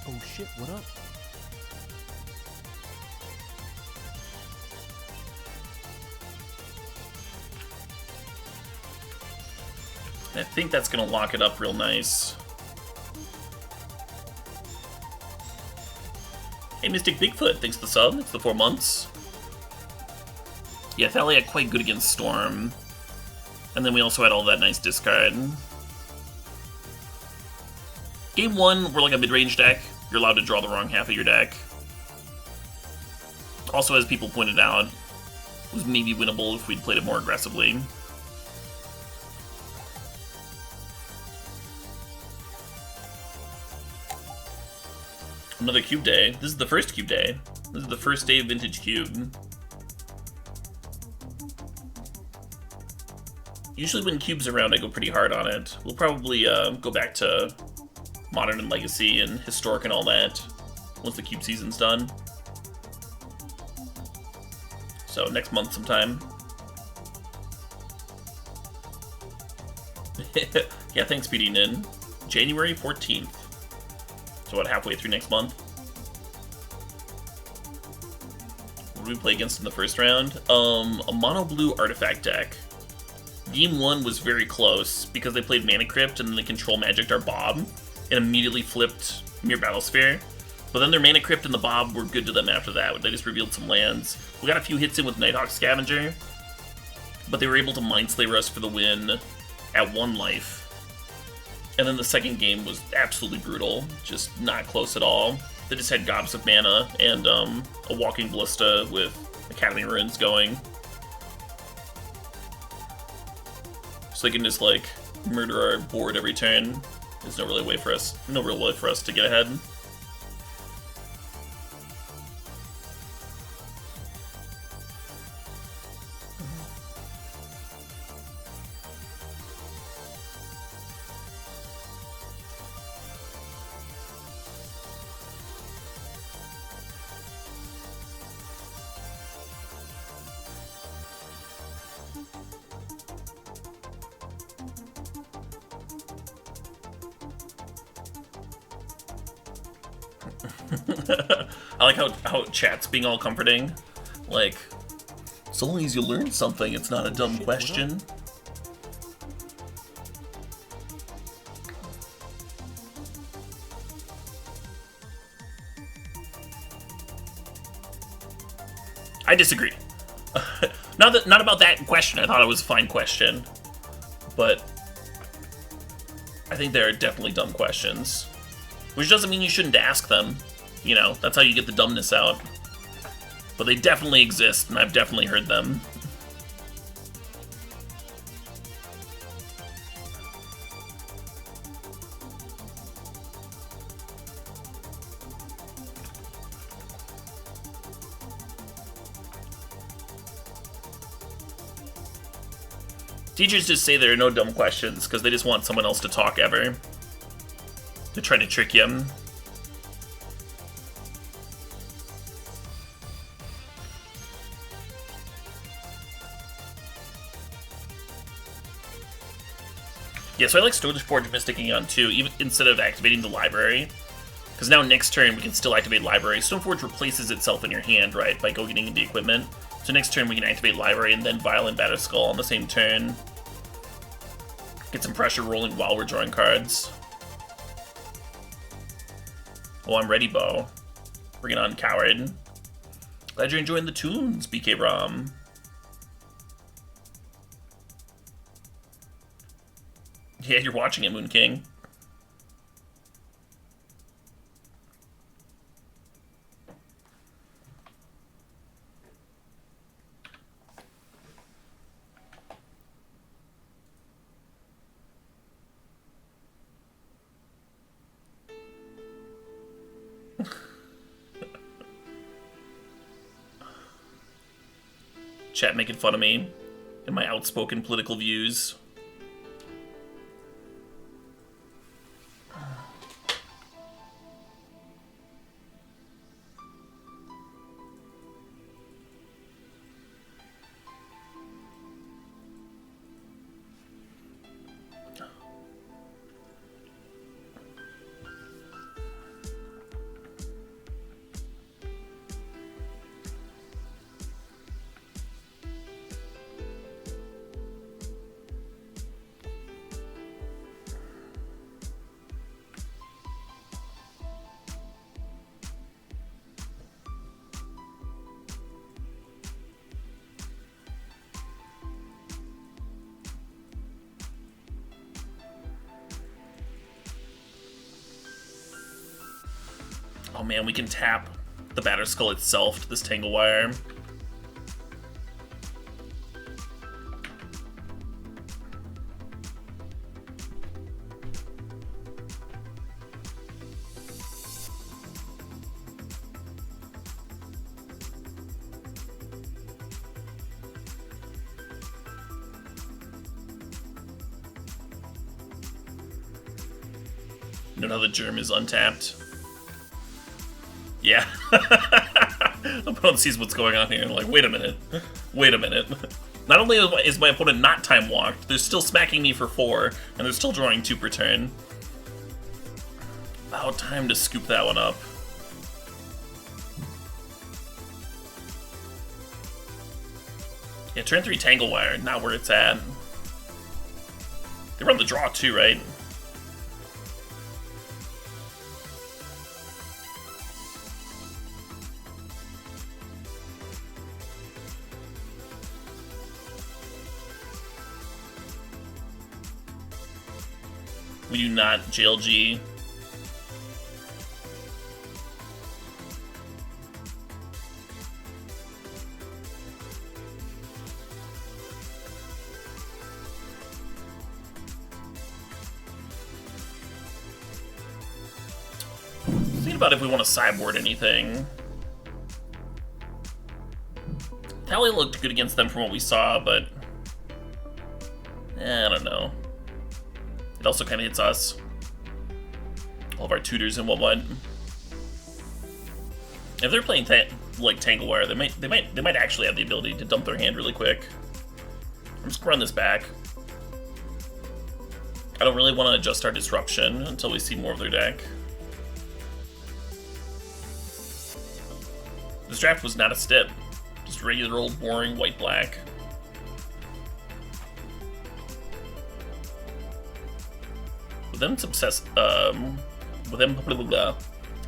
Oh shit, what up? I think that's gonna lock it up real nice. Hey, Mystic Bigfoot, thanks for the sub. It's the 4 months. Yeah, Thalia quite good against Storm. And then we also had all that nice discard. Game 1, we're like a mid-range deck. You're allowed to draw the wrong half of your deck. Also, as people pointed out, it was maybe winnable if we'd played it more aggressively. Another cube day. This is the first cube day. This is the first day of Vintage Cube. Usually when Cube's around, I go pretty hard on it. We'll probably go back to Modern and Legacy and Historic and all that once the Cube season's done. So next month sometime. Yeah, thanks, PDNin. January 14th. So what, halfway through next month? What did we play against in the first round? A mono-blue artifact deck. Game 1 was very close because they played Mana Crypt and then they control magicked our Bob and immediately flipped Mere Battlesphere. But then their Mana Crypt and the Bob were good to them after that. They just revealed some lands. We got a few hits in with Nighthawk Scavenger, but they were able to Mindslayer us for the win at 1 life. And then the second game was absolutely brutal, just not close at all. They just had gobs of mana and a Walking Ballista with Academy Ruins going. So they can just like murder our board every turn. There's no real way for us to get ahead. I like how chat's being all comforting. Like, so long as you learn something, it's not a dumb question. I disagree. Not about that question. I thought it was a fine question, but I think there are definitely dumb questions, which doesn't mean you shouldn't ask them. You know, that's how you get the dumbness out. But they definitely exist, and I've definitely heard them. Teachers just say there are no dumb questions because they just want someone else to talk ever. They're trying to trick you. Yeah, so I like Stoneforge Mysticking on too, even instead of activating the library. Because now next turn we can still activate library. Stoneforge replaces itself in your hand, right, by go getting into equipment. So next turn we can activate library and then Violent Batterskull on the same turn. Get some pressure rolling while we're drawing cards. Oh, I'm ready, Bo. Bring it on, Coward. Glad you're enjoying the tunes, BK Rom. Yeah, you're watching it, Moon King. Chat making fun of me and my outspoken political views. Oh man, we can tap the Batterskull itself to this Tangle Wire. You know how the germ is untapped? Yeah. The opponent sees what's going on here and like, wait a minute. Wait a minute. Not only is my opponent not time walked, they're still smacking me for 4, and they're still drawing 2 per turn. About time to scoop that one up. Yeah, turn 3 Tangle Wire, not where it's at. They run the draw too, right? We do not JLG. Thinking about if we want to sideboard anything. Tally looked good against them from what we saw, but I don't know. It also kind of hits us. All of our tutors and whatnot. If they're playing like Tangle Wire, they might actually have the ability to dump their hand really quick. I'm just gonna run this back. I don't really want to adjust our disruption until we see more of their deck. This draft was not a stip, just regular old boring white-black. With them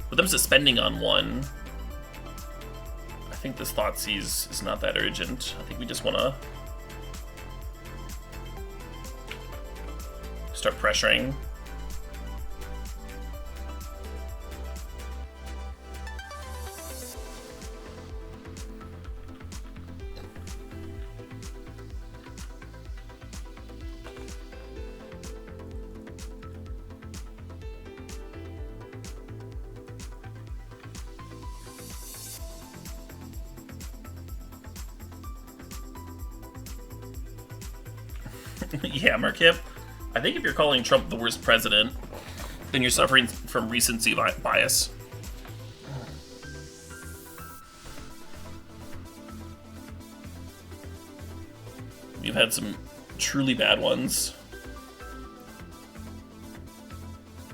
with them suspending on 1, I think this Thoughtseize is not that urgent. I think we just want to start pressuring. Yeah, Markip. I think if you're calling Trump the worst president, then you're suffering from recency bias. We've had some truly bad ones.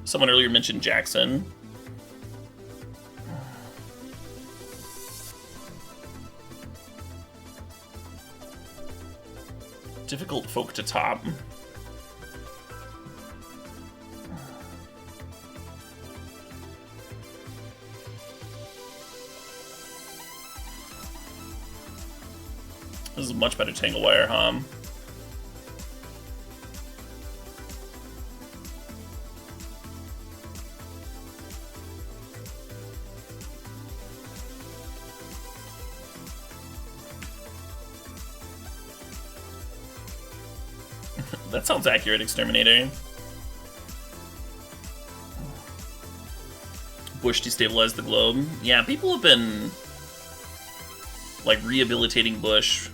Someone earlier mentioned Jackson. Difficult folk to top. This is a much better Tangle Wire, huh? That sounds accurate, Exterminator. Bush destabilized the globe. Yeah, people have been like rehabilitating Bush,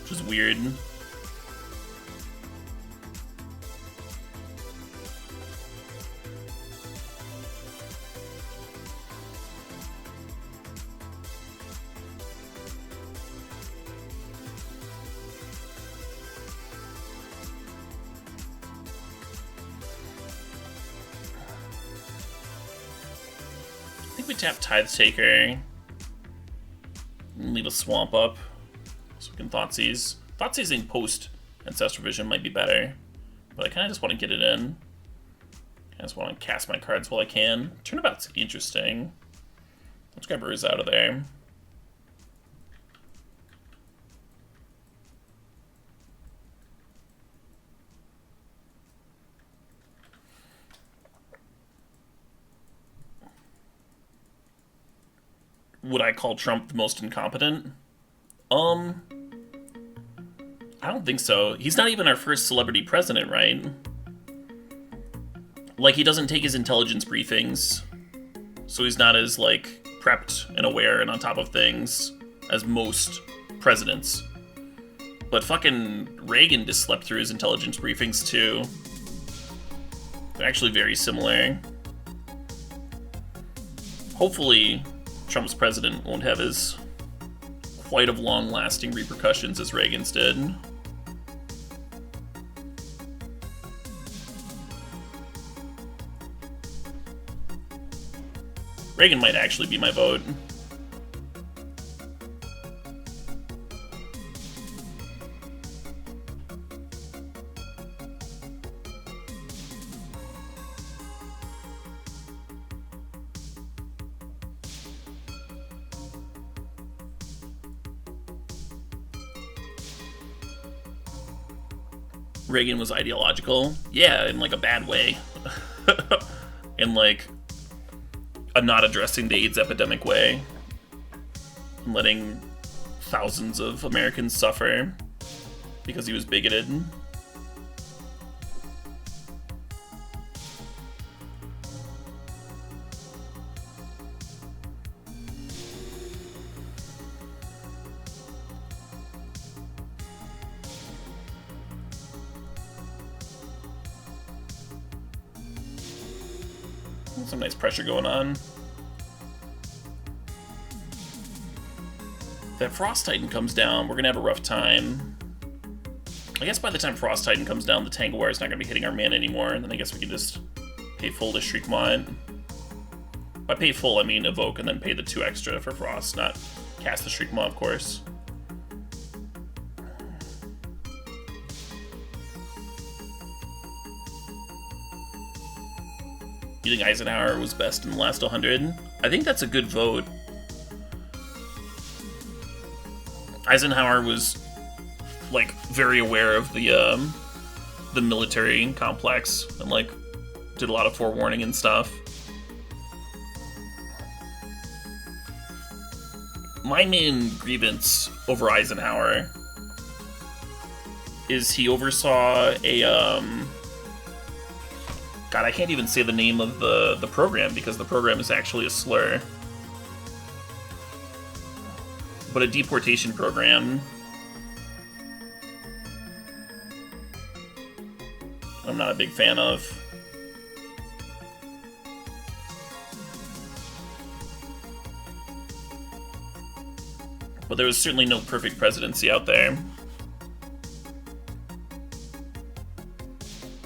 which is weird. I think we tap Tithe Taker and leave a Swamp up so we can Thoughtseize. Thoughtseizing post Ancestral Vision might be better, but I kind of just want to get it in. I just want to cast my cards while I can. Turnabout's interesting. Let's grab Urza out of there. Would I call Trump the most incompetent? I don't think so. He's not even our first celebrity president, right? Like, he doesn't take his intelligence briefings, so he's not as, like, prepped and aware and on top of things as most presidents. But fucking Reagan just slept through his intelligence briefings, too. They're actually very similar. Hopefully, Trump's president won't have as quite of long-lasting repercussions as Reagan's did. Reagan might actually be my vote. Reagan was ideological. Yeah, in like a bad way. In like a not addressing the AIDS epidemic way. And letting thousands of Americans suffer because he was bigoted. Some nice pressure going on. If that Frost Titan comes down, we're gonna have a rough time. I guess by the time Frost Titan comes down, the Tanglewire is not gonna be hitting our mana anymore, and then I guess we can just pay full to Shriekmont. By pay full, I mean evoke and then pay the 2 extra for Frost, not cast the Shriekmont, of course. You think Eisenhower was best in the last 100? I think that's a good vote. Eisenhower was, like, very aware of the military complex and, like, did a lot of forewarning and stuff. My main grievance over Eisenhower is he oversaw a, God, I can't even say the name of the program because the program is actually a slur. But a deportation program. I'm not a big fan of. But there was certainly no perfect presidency out there.